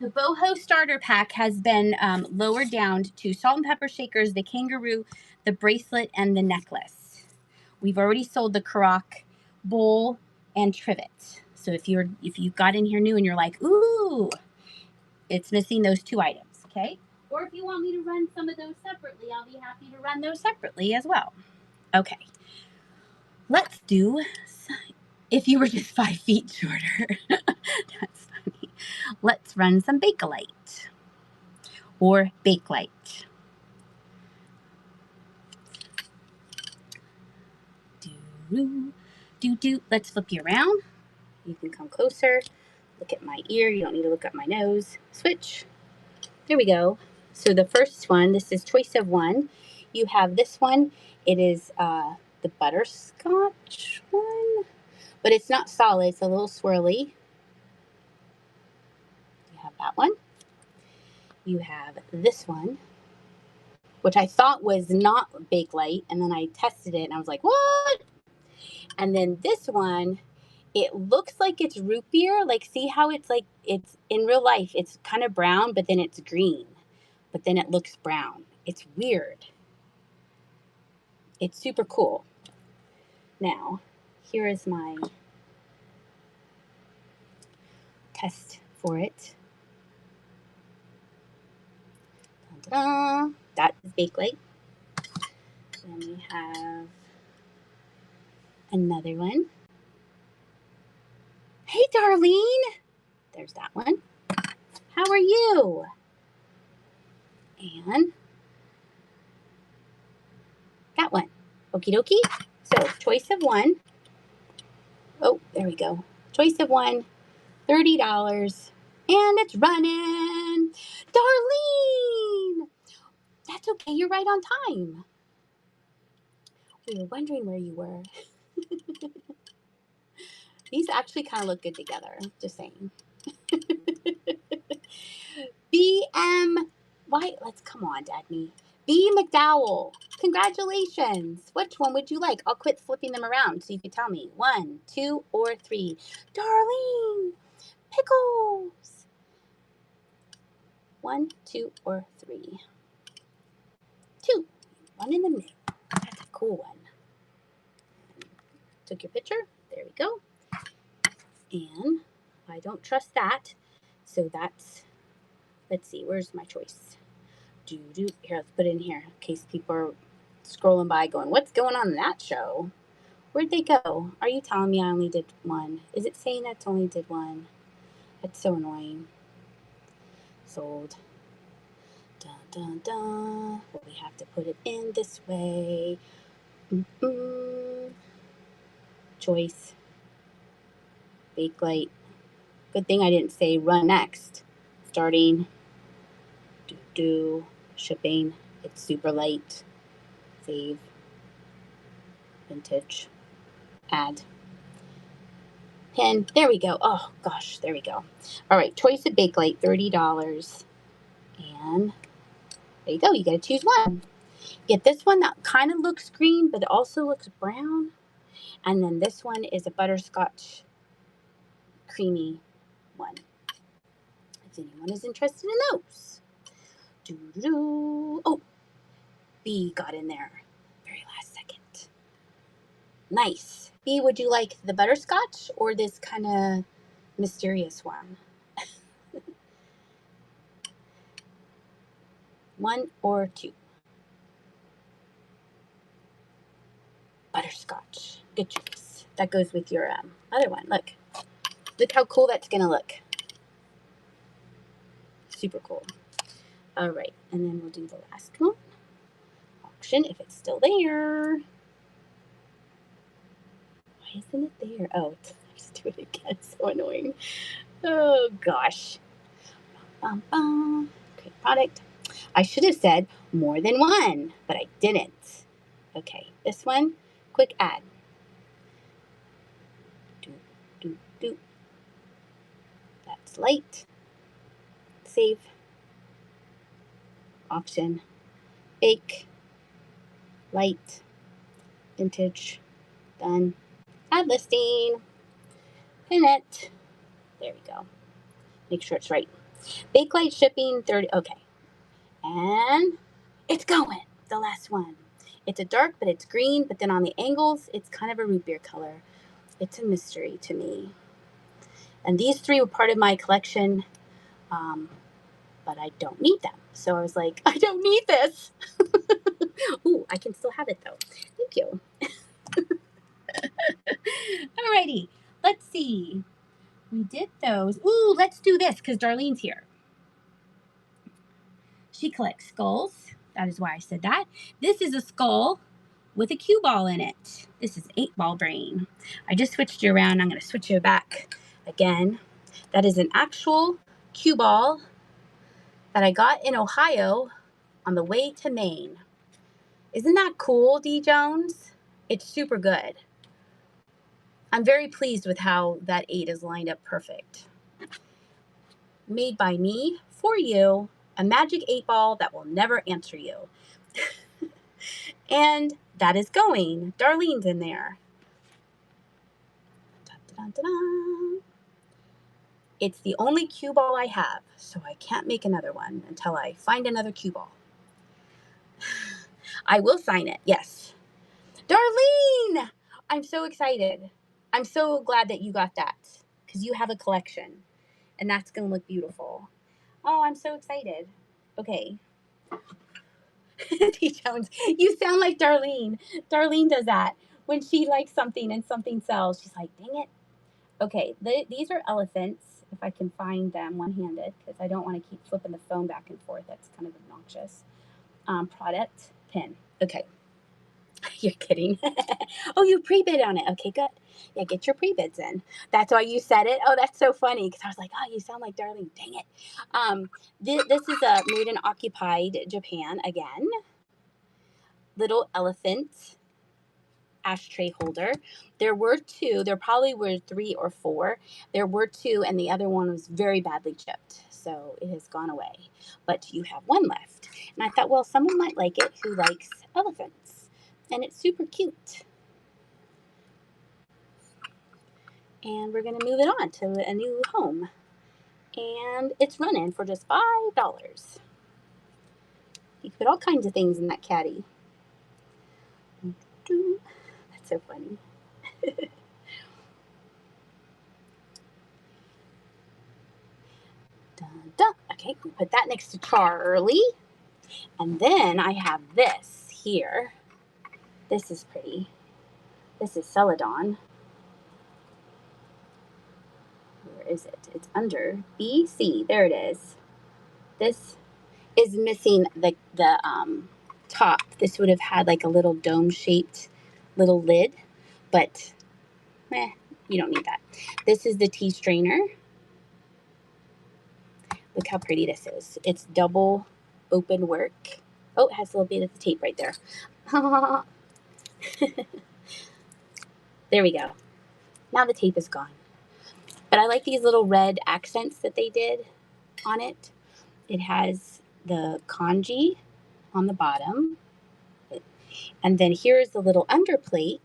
the Boho starter pack has been lowered down to salt and pepper shakers, the kangaroo, the bracelet, and the necklace. We've already sold the Karak bowl and trivet. So if you got in here new and you're like, ooh, it's missing those 2 items, okay? Or if you want me to run some of those separately, I'll be happy to run those separately as well. Okay, let's do, if you were just 5 feet shorter, that's funny. Let's run some Bakelite or Bakelite. Let's flip you around. You can come closer. Look at my ear. You don't need to look at my nose. Switch. There we go. So the first one, this is choice of 1. You have this one. It is the butterscotch one, but it's not solid. It's a little swirly. You have that one. You have this one, which I thought was not Bakelite, and then I tested it and I was like, what? And then this one, it looks like it's root beer. Like, see how it's like, it's in real life, it's kind of brown, but then it's green, but then it looks brown. It's weird. It's super cool. Now, here is my test for it. Ta-da! That is Bakelite. Then we have another one. Hey, Darlene. There's that one. How are you? And that one. Okie dokie. So, choice of 1. Oh, there we go. Choice of 1, $30. And it's running. Darlene! That's okay. You're right on time. We were wondering where you were. These actually kind of look good together. Just saying. Let's come on, Dagny. B. McDowell. Congratulations. Which one would you like? I'll quit flipping them around so you can tell me. 1, 2, or 3. Darlene. Pickles. 1, 2, or 3. 2. One in the middle. That's a cool one. Took your picture. There we go. And I don't trust that. So that's, let's see, where's my choice? Here, let's put it in here in case people are scrolling by going, what's going on in that show? Where'd they go? Are you telling me I only did 1? Is it saying that's only did 1? That's so annoying. Sold. Dun, dun, dun. Well, we have to put it in this way. Choice. Bakelite. Good thing I didn't say run next. Starting. Shipping. It's super light. Save. Vintage. Add. Pin. There we go. Oh, gosh. There we go. All right. Choice of Bakelite. $30. And there you go. You got to choose one. Get this one that kind of looks green, but it also looks brown. And then this one is a butterscotch creamy one. If anyone is interested in those. Oh, B got in there. Very last second. Nice. B, would you like the butterscotch or this kind of mysterious one? One or two? Butterscotch. Good choice. That goes with your other one. Look. Look how cool that's going to look. Super cool. All right. And then we'll do the last one. Auction, if it's still there. Why isn't it there? Oh, let's do it again. So annoying. Oh, gosh. Okay, product. I should have said more than one, but I didn't. Okay, this one, quick add. Do. That's light. Save. Auction. Bake. Light. Vintage. Done. Add listing. Pin it. There we go. Make sure it's right. Bakelite shipping 30. Okay. And it's going. The last one. It's a dark, but it's green. But then on the angles, it's kind of a root beer color. It's a mystery to me. And these three were part of my collection, but I don't need them. So I was like, I don't need this. Ooh, I can still have it though. Thank you. Alrighty, let's see. We did those. Ooh, let's do this because Darlene's here. She collects skulls. That is why I said that. This is a skull with a cue ball in it. This is 8-ball brain. I just switched you around. I'm going to switch you back again. That is an actual cue ball that I got in Ohio on the way to Maine. Isn't that cool, D. Jones? It's super good. I'm very pleased with how that 8 is lined up perfect. Made by me, for you, a magic 8-ball that will never answer you. And that is going. Darlene's in there. Dun-dun-dun-dun. It's the only cue ball I have, so I can't make another one until I find another cue ball. I will sign it, yes. Darlene! I'm so excited. I'm so glad that you got that because you have a collection and that's going to look beautiful. Oh, I'm so excited. Okay. T. Jones, you sound like Darlene. Darlene does that. When she likes something and something sells, she's like, dang it. Okay, these are elephants, if I can find them one-handed, because I don't want to keep flipping the phone back and forth. That's kind of obnoxious. Product, pin. Okay. You're kidding. Oh, you pre-bid on it. Okay, good. Yeah, get your pre-bids in. That's why you said it. Oh, that's so funny, because I was like, oh, you sound like Darlene. Dang it. This is made in occupied Japan again. Little elephant ashtray holder. There were 2. There probably were 3 or 4. There were 2, and the other one was very badly chipped, so it has gone away. But you have 1 left. And I thought, well, someone might like it who likes elephants. And it's super cute. And we're going to move it on to a new home. And it's running for just $5. You put all kinds of things in that caddy. That's so funny. Dun, dun. Okay, we'll put that next to Charlie. And then I have this here. This is pretty. This is Celadon. Where is it? It's under BC. There it is. This is missing the top. This would have had like a little dome-shaped little lid, but you don't need that. This is the tea strainer. Look how pretty this is. It's double open work. Oh, it has a little bit of the tape right there. There we go. Now the tape is gone. But I like these little red accents that they did on it. It has the kanji on the bottom. And then here's the little underplate.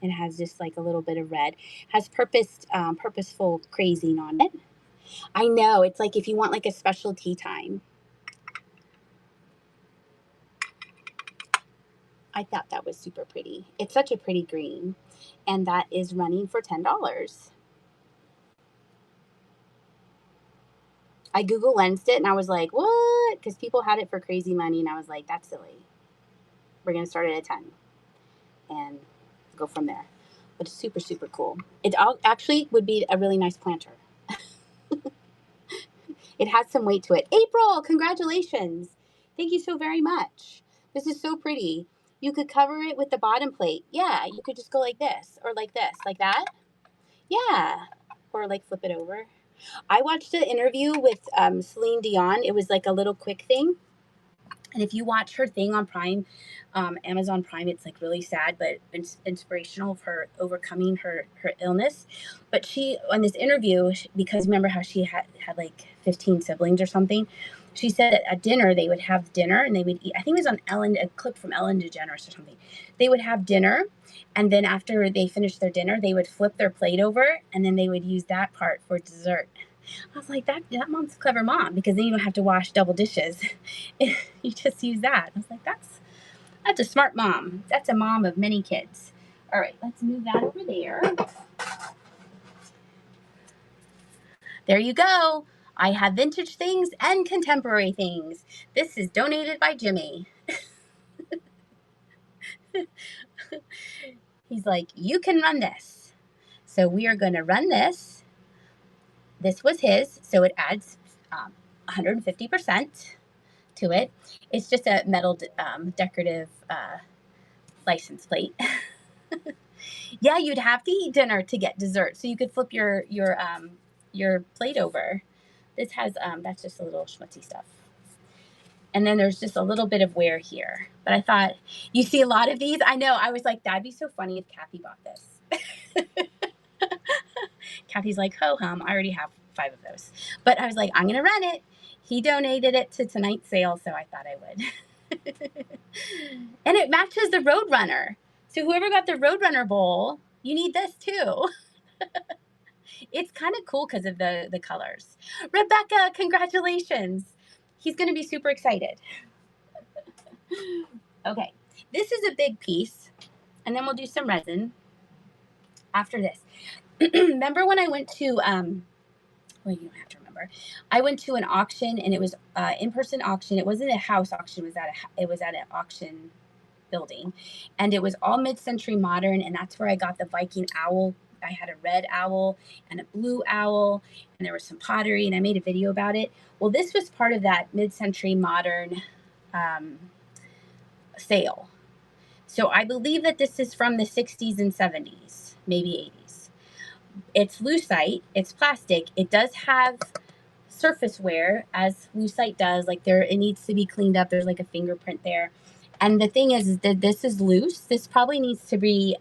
It has just like a little bit of red. Has purposeful crazing on it. I know, it's like if you want like a special tea time. I thought that was super pretty. It's such a pretty green. And that is running for $10. I Google Lensed it and I was like, what? Because people had it for crazy money and I was like, that's silly. We're going to start it at 10 and go from there. But it's super, super cool. It actually would be a really nice planter. It has some weight to it. April, congratulations. Thank you so very much. This is so pretty. You could cover it with the bottom plate. Yeah, you could just go like this or like this, like that. Yeah, or like flip it over. I watched an interview with Celine Dion. It was like a little quick thing. And if you watch her thing on Prime, Amazon Prime, it's like really sad, but it's inspirational of her overcoming her illness. But she, on this interview, because remember how she had like 15 siblings or something, she said that at dinner, they would have dinner and they would eat, I think it was on Ellen, a clip from Ellen DeGeneres or something. They would have dinner. And then after they finished their dinner, they would flip their plate over and then they would use that part for dessert. I was like, that mom's a clever mom, because then you don't have to wash double dishes. You just use that. I was like, that's a smart mom. That's a mom of many kids. All right, let's move that over there. There you go. I have vintage things and contemporary things. This is donated by Jimmy. He's like, you can run this. So we are going to run this. This was his, so it adds 150% to it. It's just a metal decorative license plate. Yeah, you'd have to eat dinner to get dessert, so you could flip your plate over. This has that's just a little schmutzy stuff. And then there's just a little bit of wear here. But I thought, you see a lot of these. I know, I was like, that'd be so funny if Kathy bought this. Kathy's like, ho hum, I already have 5 of those. But I was like, I'm going to run it. He donated it to tonight's sale, so I thought I would. And it matches the Roadrunner. So whoever got the Roadrunner bowl, you need this too. It's kind of cool because of the colors. Rebecca, congratulations. He's going to be super excited. Okay, this is a big piece, and then we'll do some resin after this. Remember when I went to, well, you don't have to remember. I went to an auction, and it was in-person auction. It wasn't a house auction. It was at an auction building, and it was all mid-century modern, and that's where I got the Viking owl. I had a red owl and a blue owl, and there was some pottery, and I made a video about it. Well, this was part of that mid-century modern sale. So I believe that this is from the 60s and 70s, maybe 80s. It's lucite, it's plastic. It does have surface wear, as lucite does. Like it needs to be cleaned up. There's like a fingerprint there. And the thing is that this is loose. This probably needs to be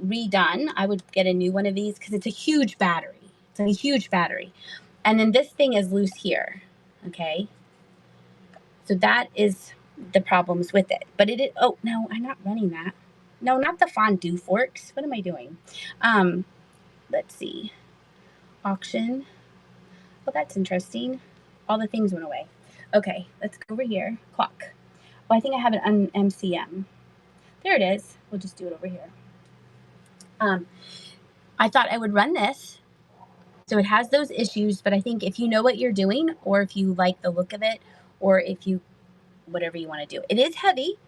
redone. I would get a new one of these because it's a huge battery. It's a huge battery. And then this thing is loose here. Okay. So that is the problems with it. But it is, oh, no, I'm not running that. No, not the fondue forks. What am I doing? Let's see. Auction. Well, that's interesting. All the things went away. Okay, let's go over here. Clock. Oh, I think I have it on MCM. There it is. We'll just do it over here. I thought I would run this. So it has those issues, but I think if you know what you're doing, or if you like the look of it, or if you, whatever you want to do. It is heavy,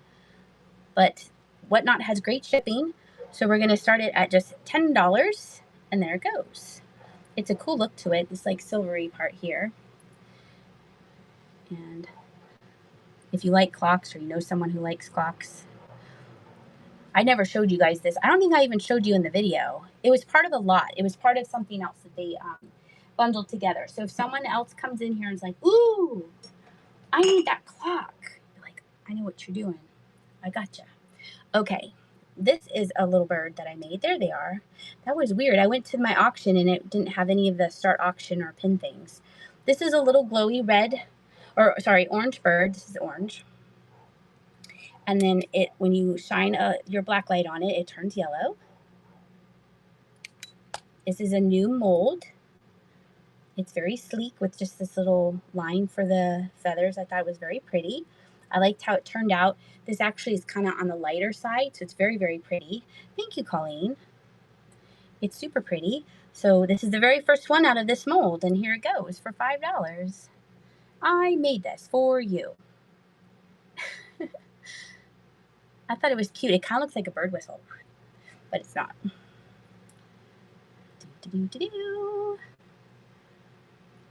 but Whatnot has great shipping. So we're going to start it at just $10, and there it goes. It's a cool look to it. This like silvery part here. And if you like clocks or you know someone who likes clocks, I never showed you guys this. I don't think I even showed you in the video. It was part of a lot. It was part of something else that they bundled together. So if someone else comes in here and is like, ooh, I need that clock. You're like, I know what you're doing. I gotcha. Okay. This is a little bird that I made. There they are. That was weird. I went to my auction and it didn't have any of the start auction or pin things. This is a little glowy orange bird. This is orange. And then when you shine your black light on it, it turns yellow. This is a new mold. It's very sleek with just this little line for the feathers. I thought it was very pretty. I liked how it turned out. This actually is kind of on the lighter side, so it's very, very pretty. Thank you, Colleen. It's super pretty. So this is the very first one out of this mold, and here it goes for $5. I made this for you. I thought it was cute. It kind of looks like a bird whistle, but it's not.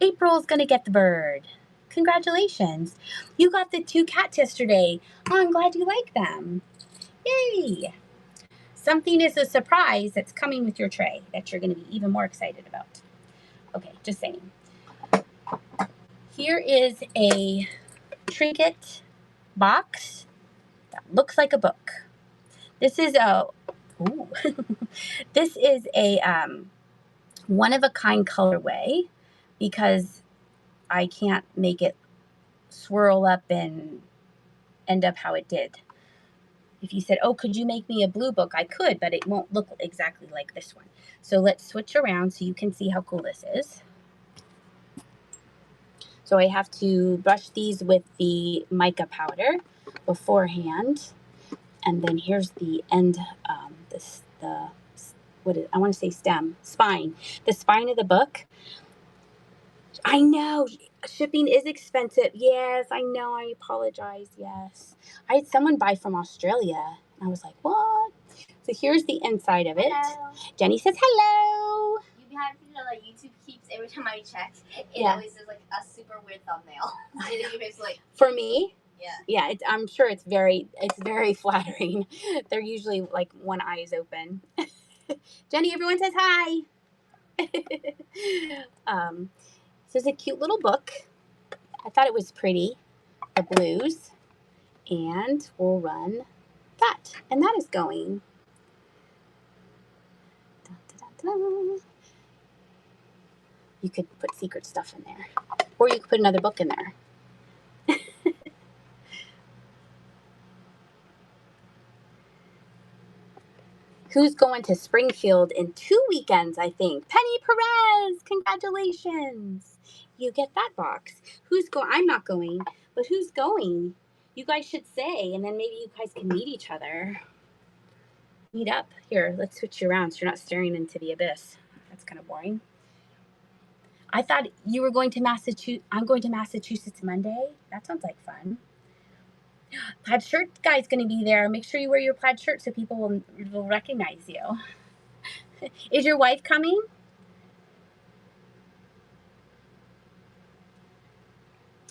April's gonna get the bird. Congratulations. You got the 2 cats yesterday. Oh, I'm glad you like them. Yay. Something is a surprise that's coming with your tray that you're going to be even more excited about. Okay, just saying. Here is a trinket box that looks like a book. This is a this is a one-of-a-kind colorway because I can't make it swirl up and end up how it did. If you said, oh, could you make me a blue book? I could, but it won't look exactly like this one. So let's switch around so you can see how cool this is. So I have to brush these with the mica powder beforehand. And then here's the end, I want to say spine. The spine of the book. I know, shipping is expensive. Yes, I know, I apologize, yes. I had someone buy from Australia, and I was like, what? So here's the inside of it. Hello. Jenny says hello. You have to know that YouTube keeps, every time I check, it always says like a super weird thumbnail. It's like, for me? Yeah. Yeah, I'm sure it's very flattering. They're usually like one eye is open. Jenny, everyone says hi. This is a cute little book. I thought it was pretty. The blues. And we'll run that. And that is going. Dun, dun, dun, dun. You could put secret stuff in there. Or you could put another book in there. Who's going to Springfield in 2 weekends, I think? Penny Perez, congratulations. You get that box. Who's going? I'm not going, but who's going? You guys should say, and then maybe you guys can meet each other. Meet up. Here, let's switch you around so you're not staring into the abyss. That's kind of boring. I thought you were going to Massachusetts. I'm going to Massachusetts Monday. That sounds like fun. Plaid shirt guy's going to be there. Make sure you wear your plaid shirt so people will recognize you. Is your wife coming?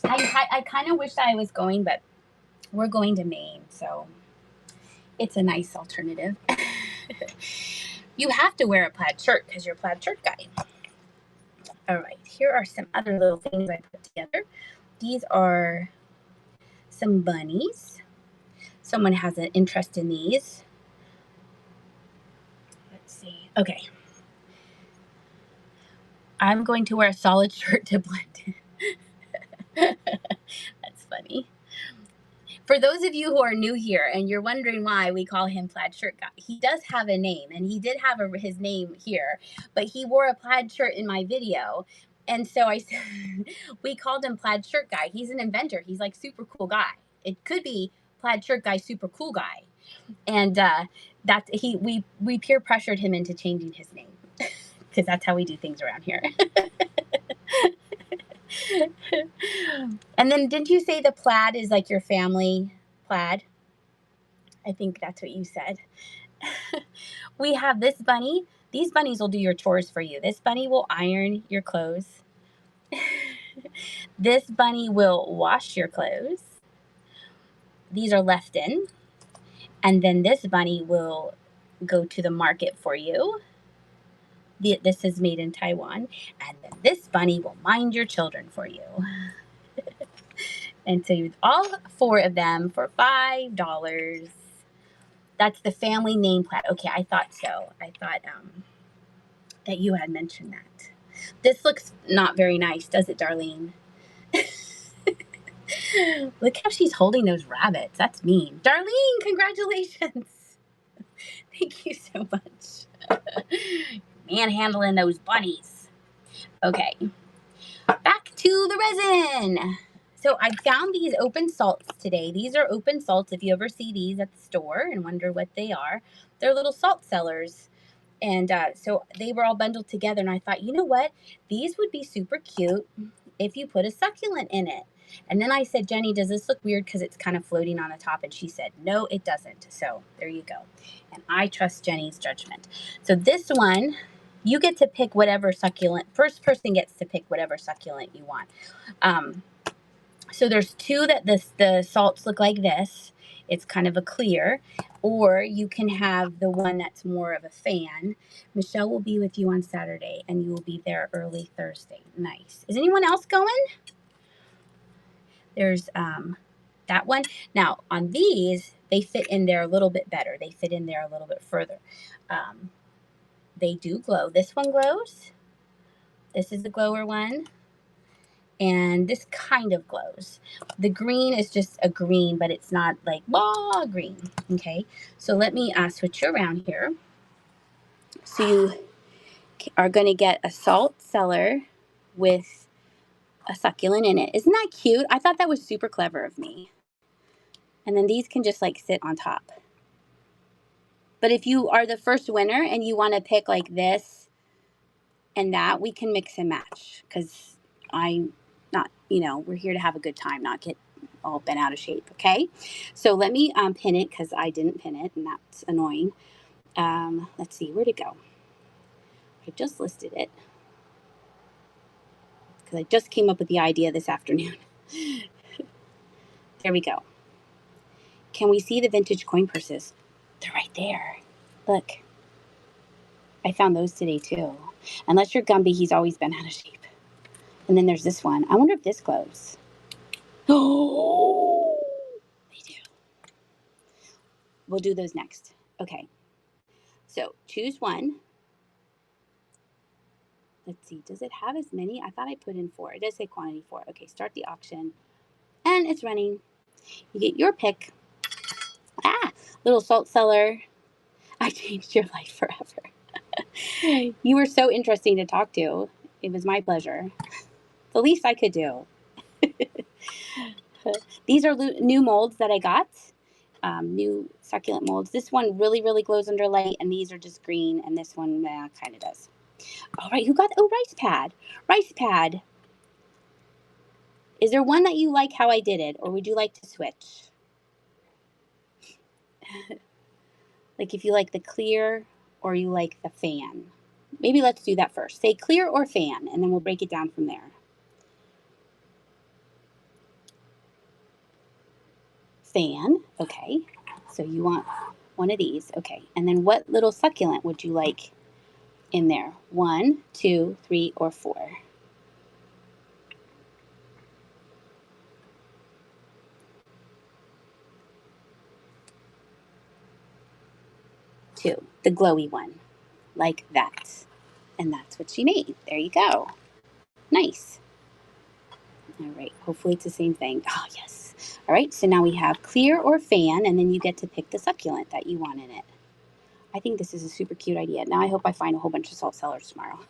I kind of wish I was going, but we're going to Maine, so it's a nice alternative. You have to wear a plaid shirt because you're a plaid shirt guy. All right, here are some other little things I put together. These are some bunnies. Someone has an interest in these. Let's see. Okay. I'm going to wear a solid shirt to blend in. That's funny. For those of you who are new here and you're wondering why we call him Plaid Shirt Guy, he does have a name, and he did have his name here, but he wore a plaid shirt in my video. And so we called him Plaid Shirt Guy. He's an inventor. He's like super cool guy. It could be Plaid Shirt Guy, super cool guy. And we peer pressured him into changing his name because that's how we do things around here. And then didn't you say the plaid is like your family plaid? I think that's what you said. We have this bunny. These bunnies will do your chores for you. This bunny will iron your clothes. This bunny will wash your clothes. These are left in. And then this bunny will go to the market for you. This is made in Taiwan. And then this bunny will mind your children for you. And so all 4 of them for $5. That's the family name plaid. Okay, I thought so. I thought that you had mentioned that. This looks not very nice, does it, Darlene? Look how she's holding those rabbits. That's mean. Darlene, congratulations. Thank you so much. Manhandling those bunnies. Okay, back to the resin. So I found these open salts today. These are open salts. If you ever see these at the store and wonder what they are, they're little salt cellars. And so they were all bundled together. And I thought, you know what? These would be super cute if you put a succulent in it. And then I said, Jenny, does this look weird because it's kind of floating on the top? And she said, no, it doesn't. So there you go. And I trust Jenny's judgment. So this one, you get to pick whatever succulent. First person gets to pick whatever succulent you want. So there's 2 that the salts look like this. It's kind of a clear. Or you can have the one that's more of a fan. Michelle will be with you on Saturday, and you will be there early Thursday. Nice. Is anyone else going? There's that one. Now, on these, they fit in there a little bit better. They fit in there a little bit further. They do glow. This one glows. This is the glower one. And this kind of glows. The green is just a green, but it's not like blah green. Okay, so let me switch you around here. So you are going to get a salt cellar with a succulent in it. Isn't that cute? I thought that was super clever of me. And then these can just like sit on top. But if you are the first winner and you want to pick like this and that, we can mix and match, because we're here to have a good time, not get all bent out of shape. Okay, so let me pin it, because I didn't pin it, and that's annoying. Let's see, where'd it go? I just listed it because I just came up with the idea this afternoon. There we go. Can we see the vintage coin purses? They're right there. Look, I found those today too. Unless you're Gumby, he's always been out of shape. And then there's this one. I wonder if this glows. Oh, they do. We'll do those next. Okay. So choose one. Let's see. Does it have as many? I thought I put in 4. It does say quantity 4. Okay, start the auction. And it's running. You get your pick. Little salt cellar. I changed your life forever. You were so interesting to talk to. It was my pleasure. The least I could do. These are new molds that I got. New succulent molds. This one really, really glows under light, and these are just green, and this one kind of does. All right, who got, rice pad. Rice pad. Is there one that you like how I did it, or would you like to switch? Like if you like the clear or you like the fan. Maybe let's do that first. Say clear or fan, and then we'll break it down from there. Fan, okay. So you want one of these, okay. And then what little succulent would you like in there? 1, 2, 3, or 4? 2, the glowy one, like that. And that's what she made. There you go. Nice. All right, hopefully it's the same thing. Oh, yes. All right, so now we have clear or fan, and then you get to pick the succulent that you want in it. I think this is a super cute idea. Now I hope I find a whole bunch of salt cellars tomorrow.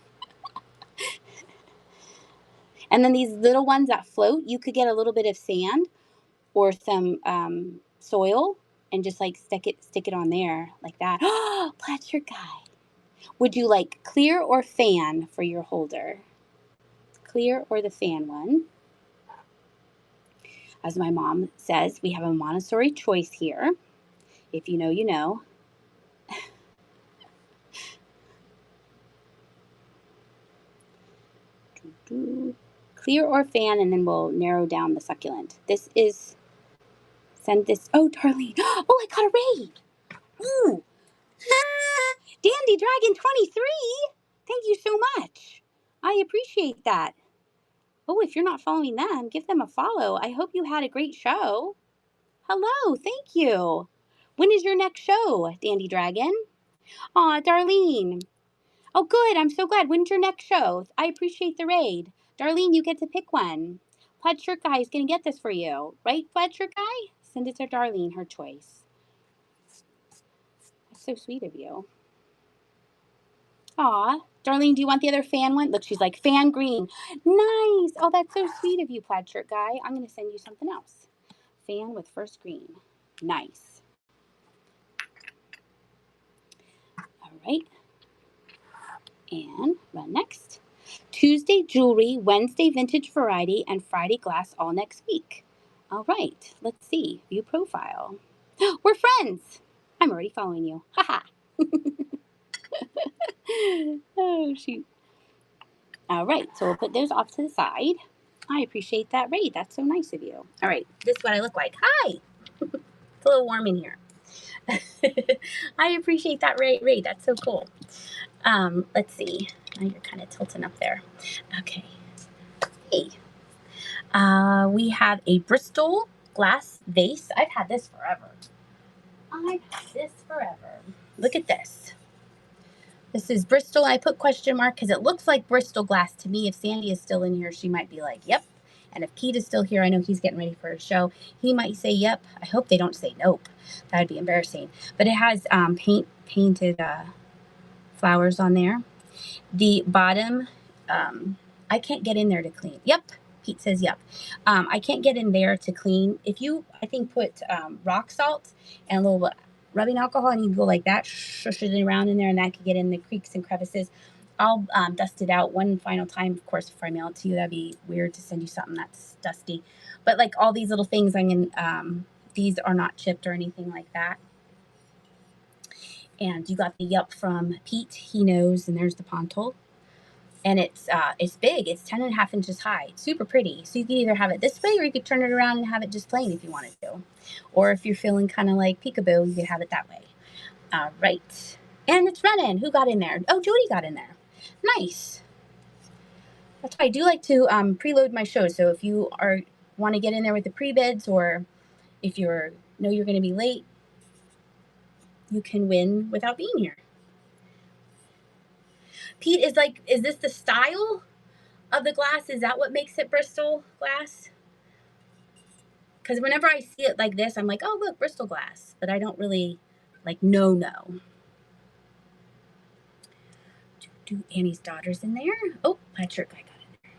And then these little ones that float, you could get a little bit of sand or some soil and just like stick it on there like that. Oh, that's your guy. Would you like clear or fan for your holder? Clear or the fan one? As my mom says, we have a Montessori choice here. If you know, you know. Clear or fan, and then we'll narrow down the succulent. This is, send this, oh, Darlene. Oh, I got a raid. Ooh. Dandy Dragon 23. Thank you so much. I appreciate that. Oh, if you're not following them, give them a follow. I hope you had a great show. Hello, thank you. When is your next show, Dandy Dragon? Aw, Darlene. Oh, good. I'm so glad. When's your next show? I appreciate the raid. Darlene, you get to pick one. Plaid Shirt Guy is going to get this for you. Right, Plaid Shirt Guy? Send it to Darlene, her choice. That's so sweet of you. Aw. Darlene, do you want the other fan one? Look, she's like, fan green. Nice. Oh, that's so sweet of you, Plaid Shirt Guy. I'm going to send you something else. Fan with first green. Nice. All right. And run next. Tuesday jewelry, Wednesday vintage variety, and Friday glass all next week. All right. Let's see. View profile. We're friends. I'm already following you. Haha. Oh, shoot. All right. So we'll put those off to the side. I appreciate that raid. That's so nice of you. All right. This is what I look like. Hi. It's a little warm in here. I appreciate that raid. That's so cool. Let's see. Now you're kind of tilting up there. Okay. Hey. We have a Bristol glass vase. I've had this forever. Look at this. This is Bristol. I put question mark because it looks like Bristol glass to me. If Sandy is still in here, she might be like, yep. And if Pete is still here, I know he's getting ready for a show. He might say, yep. I hope they don't say nope. That would be embarrassing. But it has painted flowers on there. The bottom, I can't get in there to clean. Yep. Pete says, yep. I can't get in there to clean. If you, I think, put rock salt and a little rubbing alcohol and you go like that, shush it around in there, and that could get in the creaks and crevices. I'll dust it out one final time, of course, before I mail it to you. That'd be weird to send you something that's dusty. But like all these little things, these are not chipped or anything like that. And you got the yup from Pete. He knows, and there's the pontal. And it's big. It's 10.5 inches high. It's super pretty. So you can either have it this way, or you could turn it around and have it just plain if you wanted to. Or if you're feeling kind of like peekaboo, you could have it that way. All right. And it's running. Who got in there? Oh, Jody got in there. Nice. That's why I do like to preload my shows. So if you want to get in there with the pre-bids, or if know you're going to be late, you can win without being here. Pete is like, is this the style of the glass? Is that what makes it Bristol glass? Because whenever I see it like this, I'm like, oh, look, Bristol glass. But I don't really, know. Annie's daughter's in there. Oh, Plaid Shirt Guy got in there.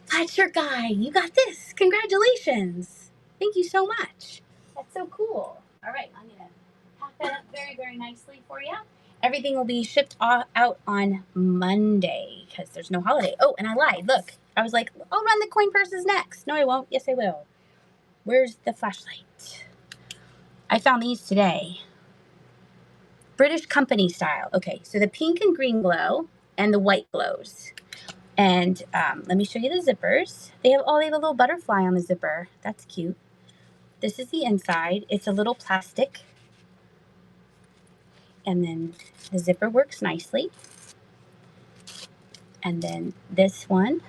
Plaid Shirt Guy, you got this. Congratulations. Thank you so much. That's so cool. All right, I'm going to pack that up very, very nicely for you. Everything will be shipped out on Monday because there's no holiday. Oh, and I lied. Look, I was like, I'll run the coin purses next. No, I won't. Yes, I will. Where's the flashlight? I found these today. British company style. Okay, so the pink and green glow and the white glows. And let me show you the zippers. They have a little butterfly on the zipper. That's cute. This is the inside. It's a little plastic. And then the zipper works nicely. And then this one.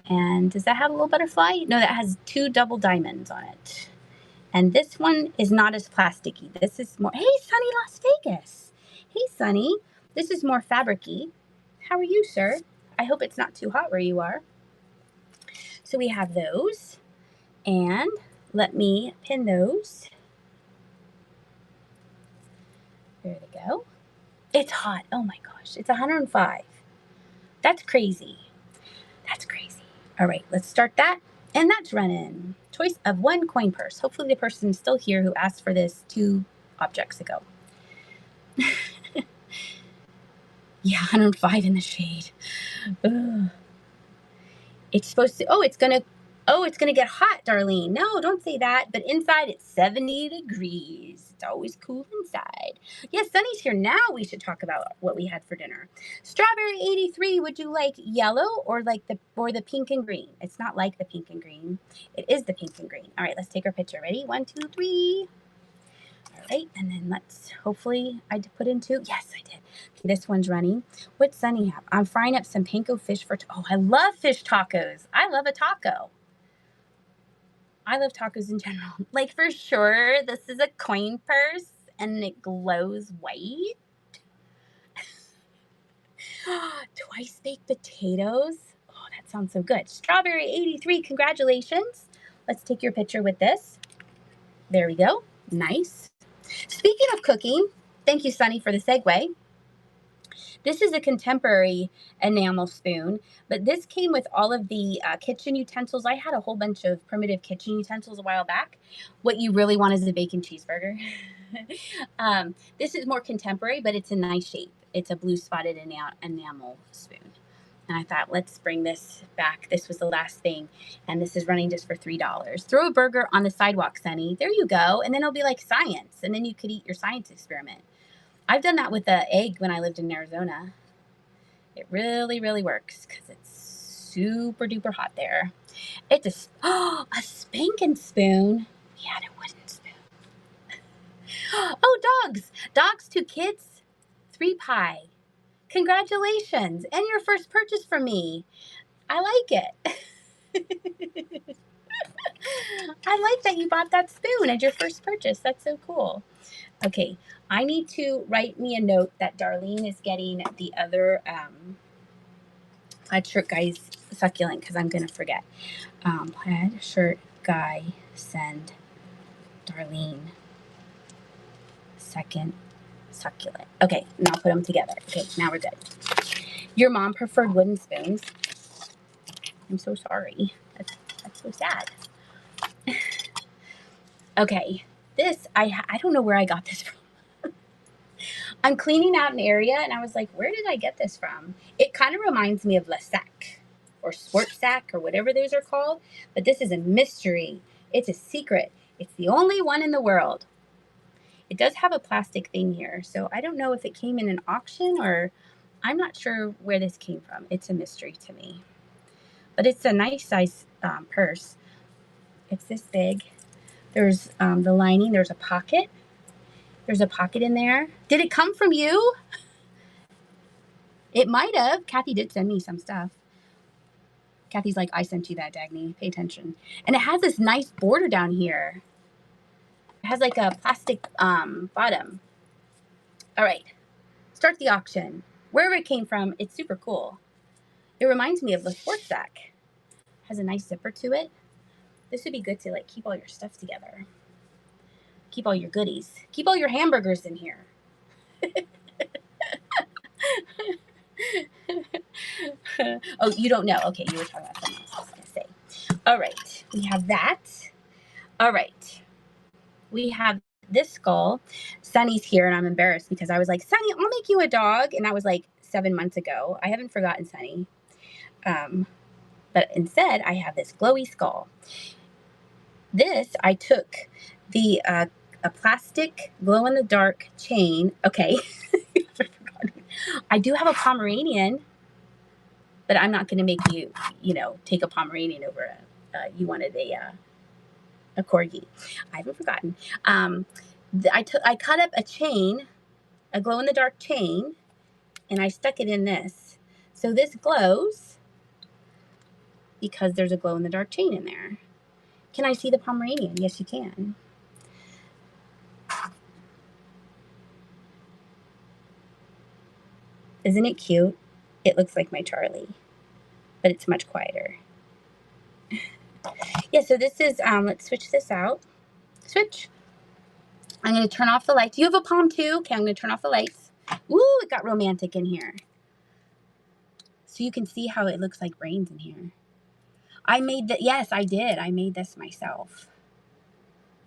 And does that have a little butterfly? No, that has 2 double diamonds on it. And this one is not as plasticky. This is more, hey, Sunny Las Vegas. Hey, Sunny. This is more fabric-y. How are you, sir? I hope it's not too hot where you are. So we have those. And let me pin those. There they go. It's hot. Oh my gosh. It's 105. That's crazy. That's crazy. All right, let's start that. And that's running. Choice of 1 coin purse. Hopefully the person's still here who asked for this 2 objects ago. Yeah, 105 in the shade. Ugh. It's supposed to, it's going to Oh, it's going to get hot, Darlene. No, don't say that. But inside it's 70 degrees. It's always cool inside. Yes, Sunny's here now. We should talk about what we had for dinner. Strawberry 83, would you like yellow or the pink and green? It's not like the pink and green. It is the pink and green. All right, let's take our picture. Ready? 1, 2, 3. All right, and then let's hopefully I put in 2. Yes, I did. Okay, this one's running. What's Sunny have? I'm frying up some panko fish for I love fish tacos. I love a taco. I love tacos in general. Like, for sure, this is a coin purse, and it glows white. Twice baked potatoes. Oh, that sounds so good. Strawberry 83, congratulations. Let's take your picture with this. There we go. Nice. Speaking of cooking, thank you, Sunny, for the segue. This is a contemporary enamel spoon, but this came with all of the kitchen utensils. I had a whole bunch of primitive kitchen utensils a while back. What you really want is a bacon cheeseburger. This is more contemporary, but it's a nice shape. It's a blue spotted enamel spoon. And I thought, let's bring this back. This was the last thing. And this is running just for $3. Throw a burger on the sidewalk, Sunny. There you go. And then it'll be like science. And then you could eat your science experiment. I've done that with the egg when I lived in Arizona. It really, really works because it's super duper hot there. It's a spanking spoon. We had a wooden spoon. Oh, dogs. Dogs to kids. 3 pie. Congratulations. And your first purchase from me. I like it. I like that you bought that spoon as your first purchase. That's so cool. Okay, I need to write me a note that Darlene is getting the other plaid shirt guy's succulent because I'm going to forget. Plaid shirt guy, send Darlene second succulent. Okay, now put them together. Okay, now we're good. Your mom preferred wooden spoons. I'm so sorry. That's so sad. Okay, this, I don't know where I got this from. I'm cleaning out an area, and I was like, where did I get this from? It kind of reminds me of La Sac or Sport Sac or whatever those are called, but this is a mystery. It's a secret. It's the only one in the world. It does have a plastic thing here, so I don't know if it came in an auction or I'm not sure where this came from. It's a mystery to me. But it's a nice size purse. It's this big. There's the lining. There's a pocket. There's a pocket in there. Did it come from you? It might have. Kathy did send me some stuff. Kathy's like, I sent you that, Dagny. Pay attention. And it has this nice border down here. It has like a plastic bottom. All right. Start the auction. Wherever it came from, it's super cool. It reminds me of the Sport Sac. Has a nice zipper to it. This would be good to like keep all your stuff together. Keep all your goodies. Keep all your hamburgers in here. Oh, you don't know. Okay, you were talking about something else I was going to say. All right, we have that. All right, we have this skull. Sunny's here, and I'm embarrassed because I was like, Sunny, I'll make you a dog. And that was like 7 months ago. I haven't forgotten Sunny. But instead, I have this glowy skull. This, I took the a plastic glow-in-the-dark chain. Okay. I do have a Pomeranian, but I'm not going to make you, take a Pomeranian over you wanted a corgi. I haven't forgotten. I cut up a chain, a glow-in-the-dark chain, and I stuck it in this. So this glows because there's a glow-in-the-dark chain in there. Can I see the Pomeranian? Yes, you can. Isn't it cute? It looks like my Charlie, but it's much quieter. Yeah, so this is, let's switch this out. Switch. I'm going to turn off the lights. You have a palm too? Okay, I'm going to turn off the lights. Ooh, it got romantic in here. So you can see how it looks like brains in here. I made that. Yes, I did. I made this myself.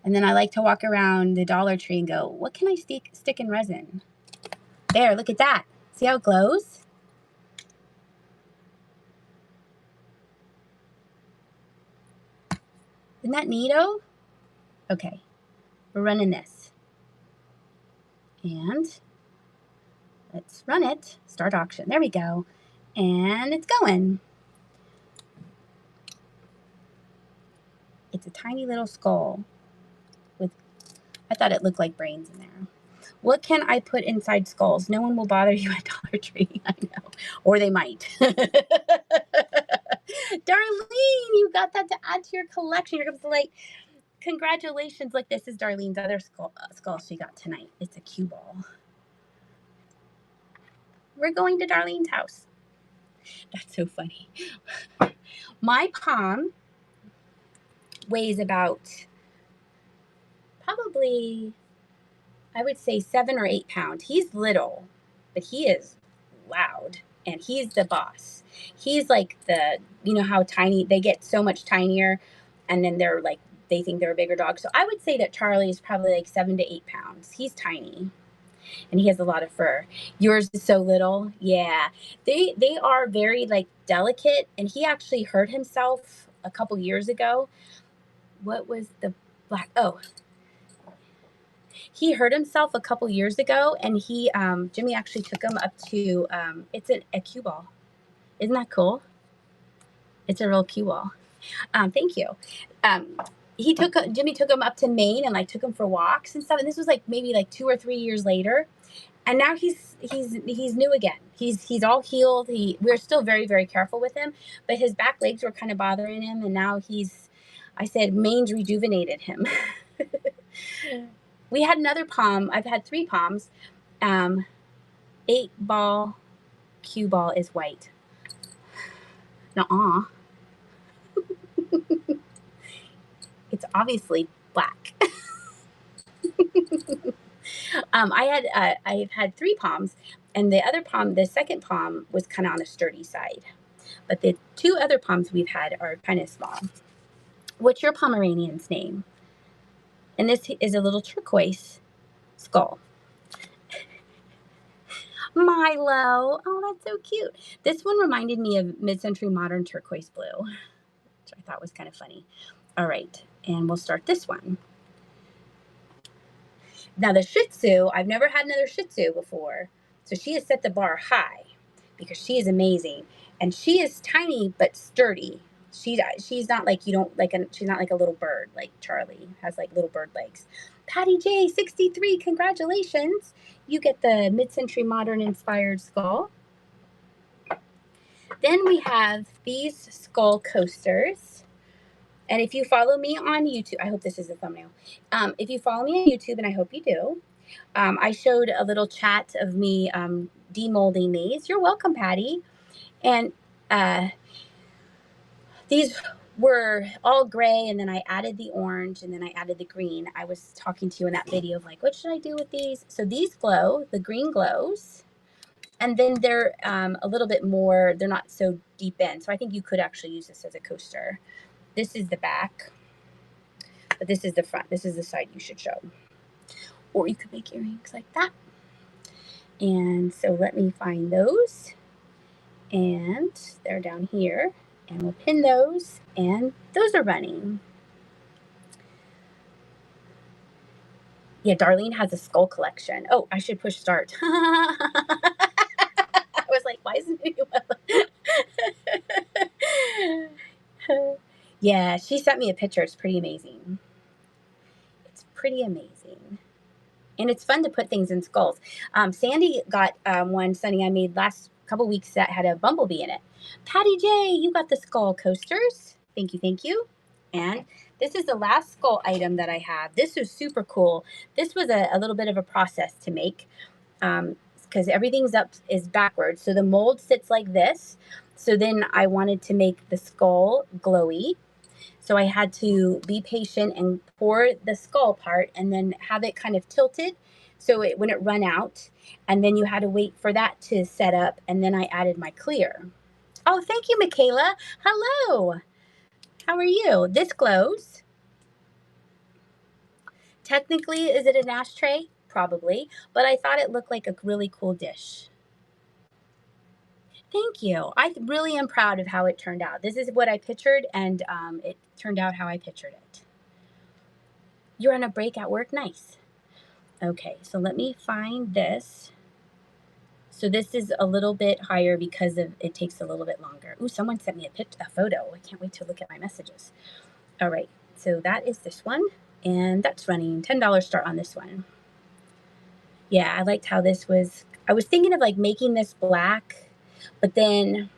And then I like to walk around the Dollar Tree and go, what can I stick in resin? There, look at that. See how it glows? Isn't that neato? Okay, we're running this. And let's run it. Start auction. There we go. And it's going. It's a tiny little skull with, I thought it looked like brains in there. What can I put inside skulls? No one will bother you at Dollar Tree. I know. Or they might. Darlene, you got that to add to your collection. Here comes the light. Congratulations. Look, this is Darlene's other skull she got tonight. It's a cue ball. We're going to Darlene's house. That's so funny. My palm weighs about probably, I would say 7 or 8 pounds. He's little, but he is loud, and he's the boss. He's like the, you know how tiny, they get so much tinier, and then they're like, they think they're a bigger dog. So I would say that Charlie is probably like 7 to 8 pounds. He's tiny, and he has a lot of fur. Yours is so little. Yeah, they are very like delicate, and he actually hurt himself a couple years ago. What was the black? Oh, he hurt himself a couple years ago, and he Jimmy actually took him up to it's a cue ball. Isn't that cool? It's a real cue ball. Thank you. Jimmy took him up to Maine and like took him for walks and stuff. And this was like maybe like 2 or 3 years later, and now he's new again. He's all healed. We're still very, very careful with him, but his back legs were kind of bothering him, and now I said Maine's rejuvenated him. We had another palm. I've had 3 palms. 8 ball cue ball is white. Nuh-uh. It's obviously black. I've had 3 palms, and the second palm was kind of on the sturdy side, but the 2 other palms we've had are kind of small. What's your Pomeranian's name? And this is a little turquoise skull. Milo. Oh, that's so cute. This one reminded me of mid-century modern turquoise blue, which I thought was kind of funny. All right, and we'll start this one. Now the Shih Tzu, I've never had another Shih Tzu before, so she has set the bar high because she is amazing, and she is tiny but sturdy. She's not like she's not like a little bird like Charlie has like little bird legs. Patty J 63, congratulations! You get the mid-century modern inspired skull. Then we have these skull coasters. And if you follow me on YouTube, I hope this is a thumbnail. If you follow me on YouTube, and I hope you do, I showed a little chat of me demolding these. You're welcome, Patty. And these were all gray, and then I added the orange, and then I added the green. I was talking to you in that video of like, what should I do with these? So these glow, the green glows, and then they're a little bit more, they're not so deep in. So I think you could actually use this as a coaster. This is the back, but this is the front. This is the side you should show. Or you could make earrings like that. And so let me find those. And they're down here. And we'll pin those. And those are running. Yeah, Darlene has a skull collection. Oh, I should push start. I was like, why isn't it? Yeah, she sent me a picture. It's pretty amazing. It's pretty amazing. And it's fun to put things in skulls. Sandy got one, Sunny, I made last couple weeks that had a bumblebee in it. Patty J, you got the skull coasters. Thank you, thank you. And this is the last skull item that I have. This was super cool. This was a little bit of a process to make because everything's is backwards. So the mold sits like this. So then I wanted to make the skull glowy. So I had to be patient and pour the skull part and then have it kind of tilted so it wouldn't run out. And then you had to wait for that to set up. And then I added my clear. Oh, thank you, Michaela. Hello. How are you? This glows. Technically, is it an ashtray? Probably. But I thought it looked like a really cool dish. Thank you. I really am proud of how it turned out. This is what I pictured, and it turned out how I pictured it. You're on a break at work? Nice. Okay, so let me find this. So this is a little bit higher because of it takes a little bit longer. Ooh, someone sent me a photo. I can't wait to look at my messages. All right, so that is this one, and that's running $10 start on this one. Yeah, I liked how this was. I was thinking of like making this black, but then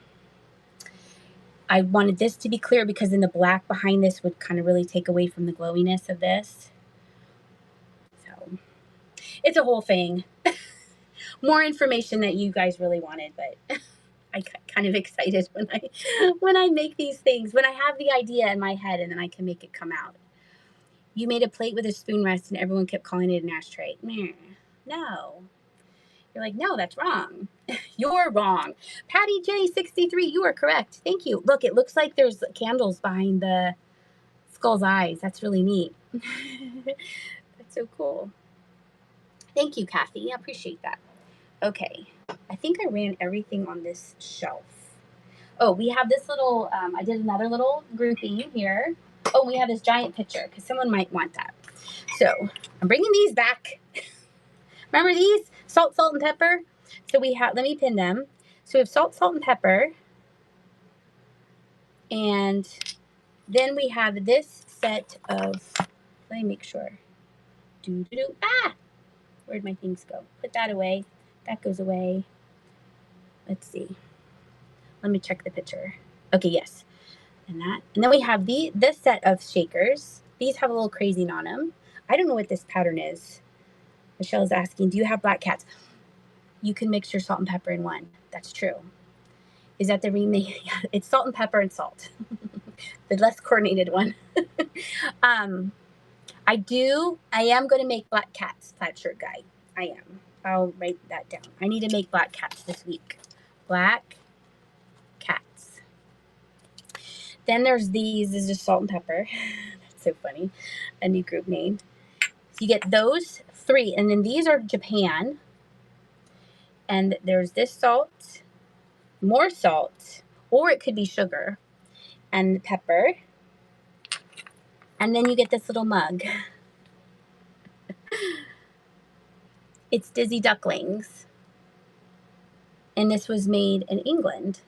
I wanted this to be clear because then the black behind this would kind of really take away from the glowiness of this. So it's a whole thing. More information that you guys really wanted, but I get kind of excited when I make these things, when I have the idea in my head and then I can make it come out. You made a plate with a spoon rest and everyone kept calling it an ashtray. No. You're like, no, that's wrong. You're wrong. Patty J63, you are correct. Thank you. Look, it looks like there's candles behind the skull's eyes. That's really neat. That's so cool. Thank you, Kathy. I appreciate that. Okay. I think I ran everything on this shelf. Oh, we have this little, I did another little grouping here. Oh, we have this giant picture because someone might want that. So I'm bringing these back. Remember these? Salt, salt, and pepper. So we have, let me pin them. So we have salt, salt, and pepper. And then we have this set of, let me make sure. Ah! Where'd my things go? Put that away. That goes away. Let's see. Let me check the picture. Okay, yes. And that. And then we have this set of shakers. These have a little crazing on them. I don't know what this pattern is. Michelle is asking, do you have black cats? You can mix your salt and pepper in one. That's true. Is that the remake? Yeah, it's salt and pepper and salt. The less coordinated one. I am going to make black cats, plaid shirt guy. I am. I'll write that down. I need to make black cats this week. Black cats. Then there's these. This is just salt and pepper. That's so funny. A new group name. So you get those 3. And then these are Japan. And there's this salt, more salt, or it could be sugar, and pepper. And then you get this little mug. It's Dizzy Ducklings. And this was made in England,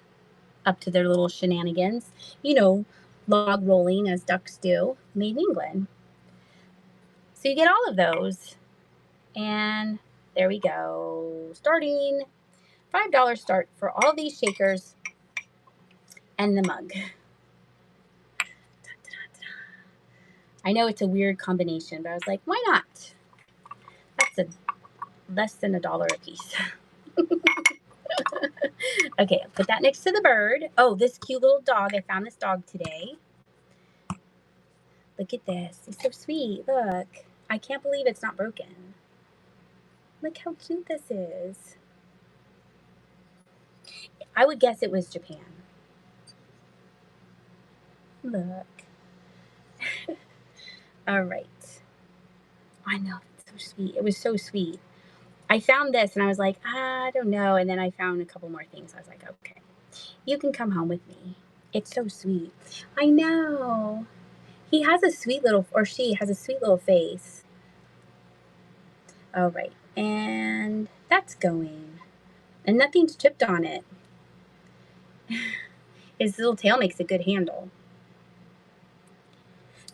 up to their little shenanigans. You know, log rolling as ducks do, made in England. So you get all of those. And there we go. Starting $5 start for all these shakers and the mug. I know it's a weird combination, but I was like, why not? That's less than $1 a piece. Okay, I'll put that next to the bird. Oh, this cute little dog. I found this dog today. Look at this. It's so sweet. Look. I can't believe it's not broken. Look how cute this is. I would guess it was Japan. Look. All right. I know. It's so sweet. It was so sweet. I found this and I was like, I don't know. And then I found a couple more things. I was like, okay, you can come home with me. It's so sweet. I know. He has a sweet little, or she has a sweet little face. All right. And that's going. And nothing's chipped on it. His little tail makes a good handle.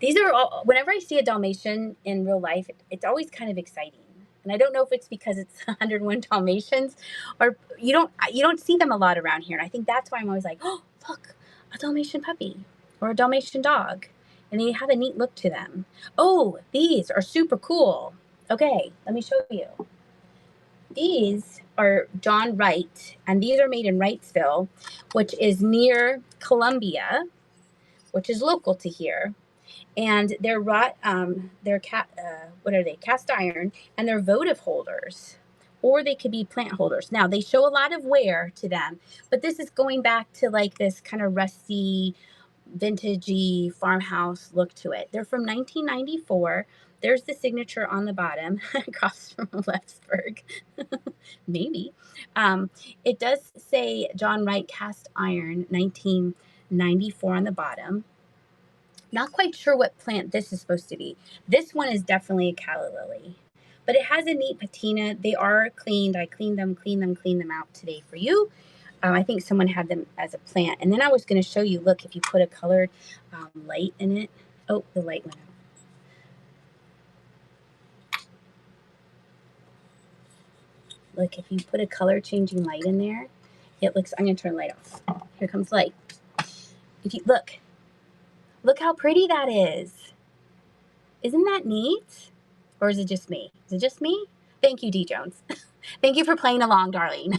These are all, whenever I see a Dalmatian in real life, it's always kind of exciting. And I don't know if it's because it's 101 Dalmatians or you don't see them a lot around here. And I think that's why I'm always like, oh, look, a Dalmatian puppy or a Dalmatian dog. And they have a neat look to them. Oh, these are super cool. Okay, let me show you. These are John Wright, and these are made in Wrightsville, which is near Columbia, which is local to here. And they're what are they? Cast iron, and they're votive holders, or they could be plant holders. Now they show a lot of wear to them, but this is going back to like this kind of rusty, vintagey farmhouse look to it. They're from 1994. There's the signature on the bottom across from Lefsberg. Maybe. It does say John Wright cast iron 1994 on the bottom. Not quite sure what plant this is supposed to be. This one is definitely a calla lily, but it has a neat patina. They are cleaned. I cleaned them out today for you. I think someone had them as a plant. And then I was going to show you, look, if you put a colored light in it. Oh, the light went out. Look, if you put a color changing light in there, it looks, I'm going to turn the light off. Here comes light. If you look how pretty that is. Isn't that neat? Or is it just me? Is it just me? Thank you, D. Jones. Thank you for playing along, darling.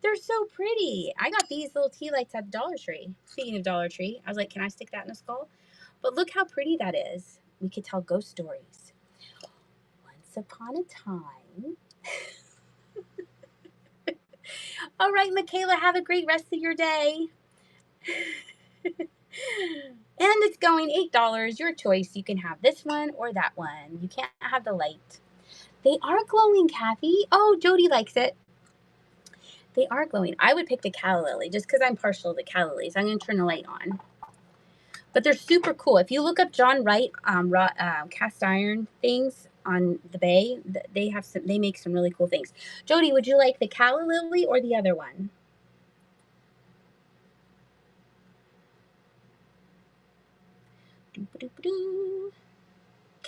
They're so pretty. I got these little tea lights at Dollar Tree. Speaking of Dollar Tree, I was like, can I stick that in a skull? But look how pretty that is. We could tell ghost stories. Once upon a time. All right, Michaela, have a great rest of your day. And it's going $8. Your choice. You can have this one or that one. You can't have the light. They are glowing, Kathy. Oh, Jody likes it. They are glowing. I would pick the calla lily just because I'm partial to calla lilies. I'm going to turn the light on. But they're super cool. If you look up John Wright cast iron things on the Bay, they make some really cool things. Jody, would you like the calla lily or the other one?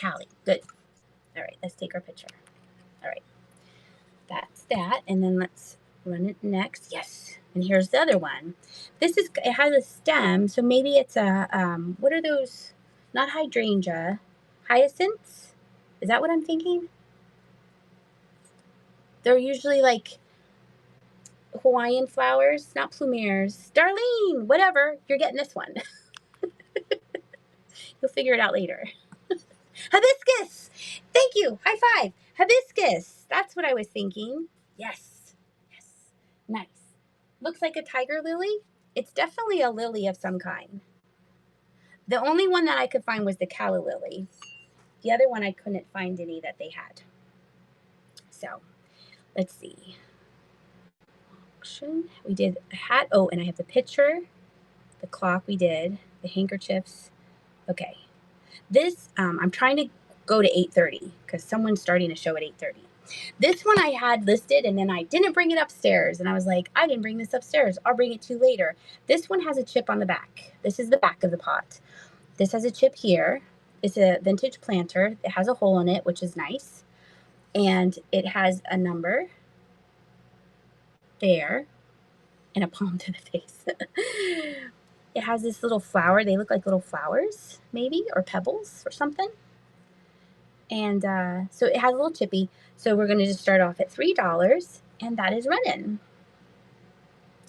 Callie. Good. All right, let's take our picture. All right. That's that. And then let's run it next. Yes. And here's the other one. It has a stem, so maybe it's a, what are those? Not hydrangea. Hyacinths? Is that what I'm thinking? They're usually like Hawaiian flowers, not plumeres. Darlene, whatever. You're getting this one. You'll figure it out later. Hibiscus. Thank you. High five. Hibiscus. That's what I was thinking. Yes. Yes. Nice. Looks like a tiger lily. It's definitely a lily of some kind. The only one that I could find was the calla lily. The other one I couldn't find any that they had. So, let's see. Auction. We did a hat. Oh, and I have the picture, the clock we did, the handkerchiefs. Okay. This, I'm trying to go to 8:30 because someone's starting a show at 8:30. This one I had listed and then I didn't bring it upstairs. And I was like, I didn't bring this upstairs. I'll bring it to you later. This one has a chip on the back. This is the back of the pot. This has a chip here. It's a vintage planter. It has a hole in it, which is nice. And it has a number there and a palm to the face. It has this little flower. They look like little flowers, maybe, or pebbles or something. And so it has a little chippy. So we're going to just start off at $3, and that is running.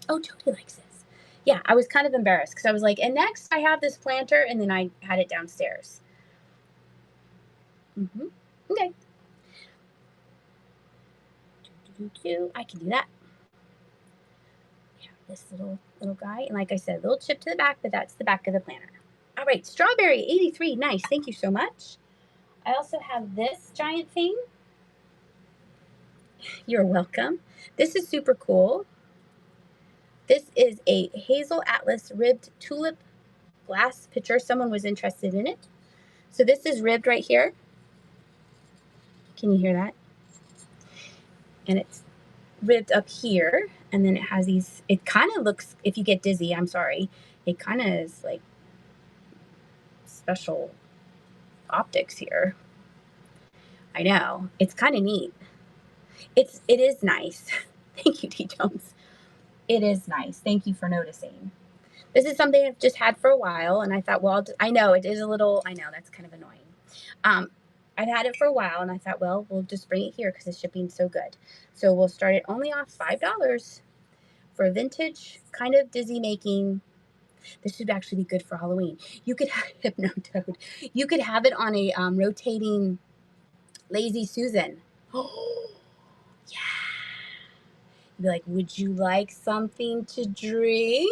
Oh, Jody likes this. Yeah, I was kind of embarrassed because I was like, and next I have this planter, and then I had it downstairs. Okay. I can do that. Yeah, this little guy. And like I said, a little chip to the back, but that's the back of the planter. All right, strawberry 83. Nice. Thank you so much. I also have this giant thing. You're welcome. This is super cool. This is a Hazel Atlas ribbed tulip glass pitcher. Someone was interested in it. So this is ribbed right here. Can you hear that? And it's ribbed up here. And then it has these, it kind of looks, if you get dizzy, I'm sorry, it kind of is like special optics here. I know. It's kind of neat. It is nice. Thank you, T. Jones. It is nice. Thank you for noticing. This is something I've just had for a while, and I thought, well, I know it is a little, I know that's kind of annoying. I've had it for a while, and I thought, well, we'll just bring it here because the shipping's so good. So we'll start it only off $5 for a vintage kind of dizzy making. This would actually be good for Halloween. You could have Hypnotoad. You could have it on a rotating Lazy Susan. Oh, yeah. You'd be like, would you like something to drink?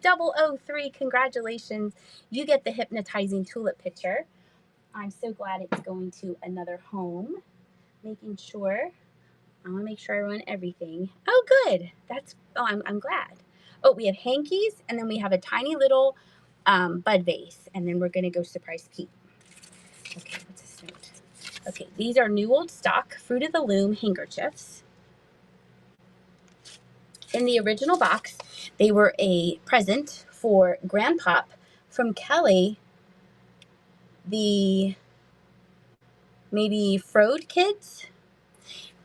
003. Congratulations. You get the hypnotizing tulip picture. I'm so glad it's going to another home. Making sure. I want to make sure I run everything. Oh, good. I'm glad. Oh, we have hankies, and then we have a tiny little bud vase, and then we're going to go surprise Pete. Okay, what's this note? Okay, these are new old stock Fruit of the Loom handkerchiefs. In the original box, they were a present for Grandpop from Kelly, the maybe Frode kids.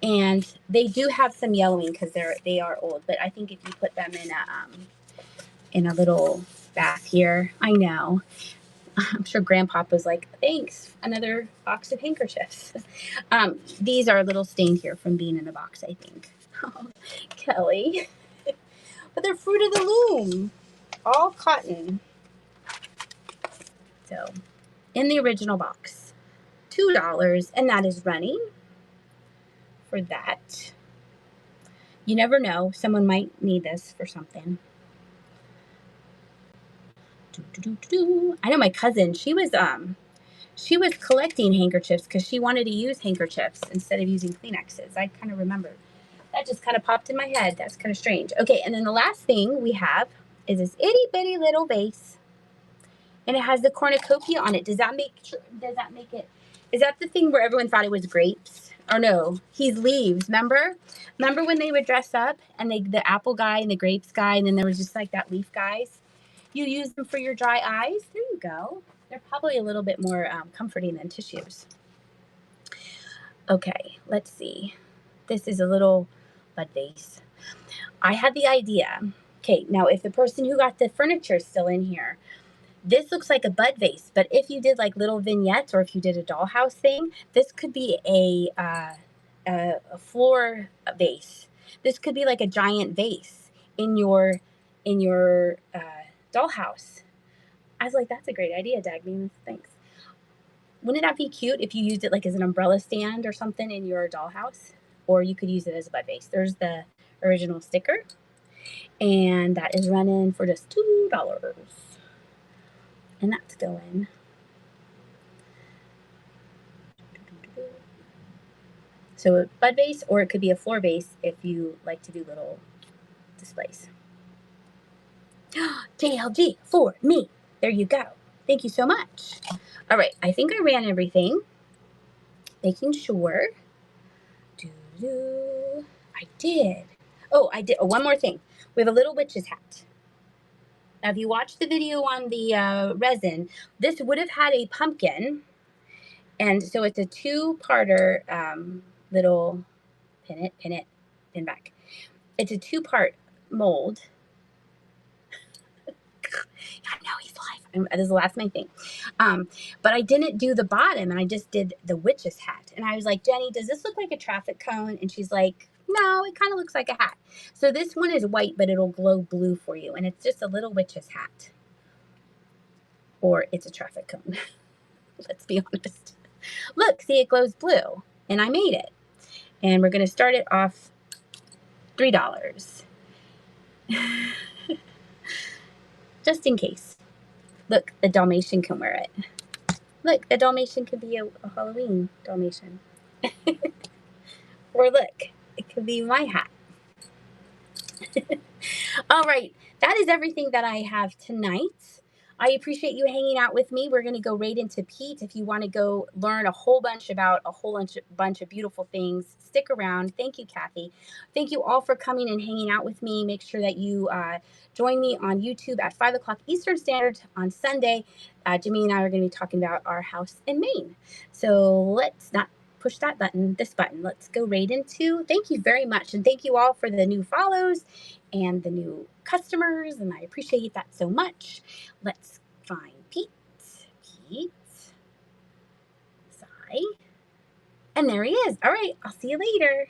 And they do have some yellowing because they are old, but I think if you put them in a little bath here, I know. I'm sure Grandpop was like, thanks, another box of handkerchiefs. These are a little stained here from being in the box, I think. Oh, Kelly. But they're Fruit of the Loom, all cotton. So, in the original box, $2, and that is running for that. You never know, someone might need this for something. I know my cousin, she was collecting handkerchiefs because she wanted to use handkerchiefs instead of using Kleenexes. I kind of remember. That just kind of popped in my head. That's kind of strange. Okay, and then the last thing we have is this itty bitty little vase. And it has the cornucopia on it. Does that make it, is that the thing where everyone thought it was grapes? Or no, he's leaves, remember? Remember when they would dress up and the apple guy and the grapes guy, and then there was just like that leaf guys? You use them for your dry eyes. There you go. They're probably a little bit more comforting than tissues. Okay, let's see. This is a little bud vase. I had the idea. Okay, now if the person who got the furniture is still in here, this looks like a bud vase, but if you did like little vignettes or if you did a dollhouse thing, this could be a floor vase. This could be like a giant vase in your dollhouse. I was like, that's a great idea, Dagny. Thanks. Wouldn't that be cute if you used it like as an umbrella stand or something in your dollhouse? Or you could use it as a bud vase. There's the original sticker. And that is running for just $2. And that's going. So a bud vase, or it could be a floor vase if you like to do little displays. JLG for me. There you go. Thank you so much. All right, I think I ran everything. Making sure. I did. Oh, I did. Oh, one more thing. We have a little witch's hat. Now, if you watched the video on the resin, this would have had a pumpkin. And so it's a two-parter little pin back. It's a two-part mold. I know he's live. This is the last my thing. But I didn't do the bottom, and I just did the witch's hat. And I was like, Jenny, does this look like a traffic cone? And she's like, no, it kind of looks like a hat. So this one is white, but it'll glow blue for you. And it's just a little witch's hat. Or it's a traffic cone. Let's be honest. Look, see, it glows blue. And I made it. And we're going to start it off $3. Just in case. Look, the Dalmatian can wear it. Look, the Dalmatian could be a Halloween Dalmatian. Or look, it could be my hat. All right, that is everything that I have tonight. I appreciate you hanging out with me. We're going to go right into Pete. If you want to go learn a whole bunch about a whole bunch of beautiful things, stick around. Thank you, Kathy. Thank you all for coming and hanging out with me. Make sure that you join me on YouTube at 5 o'clock Eastern Standard on Sunday. Jimmy and I are going to be talking about our house in Maine. So let's not push that button, this button. Let's go right into, thank you very much. And thank you all for the new follows and the new customers. And I appreciate that so much. Let's find Pete. Sigh. And there he is. All right. I'll see you later.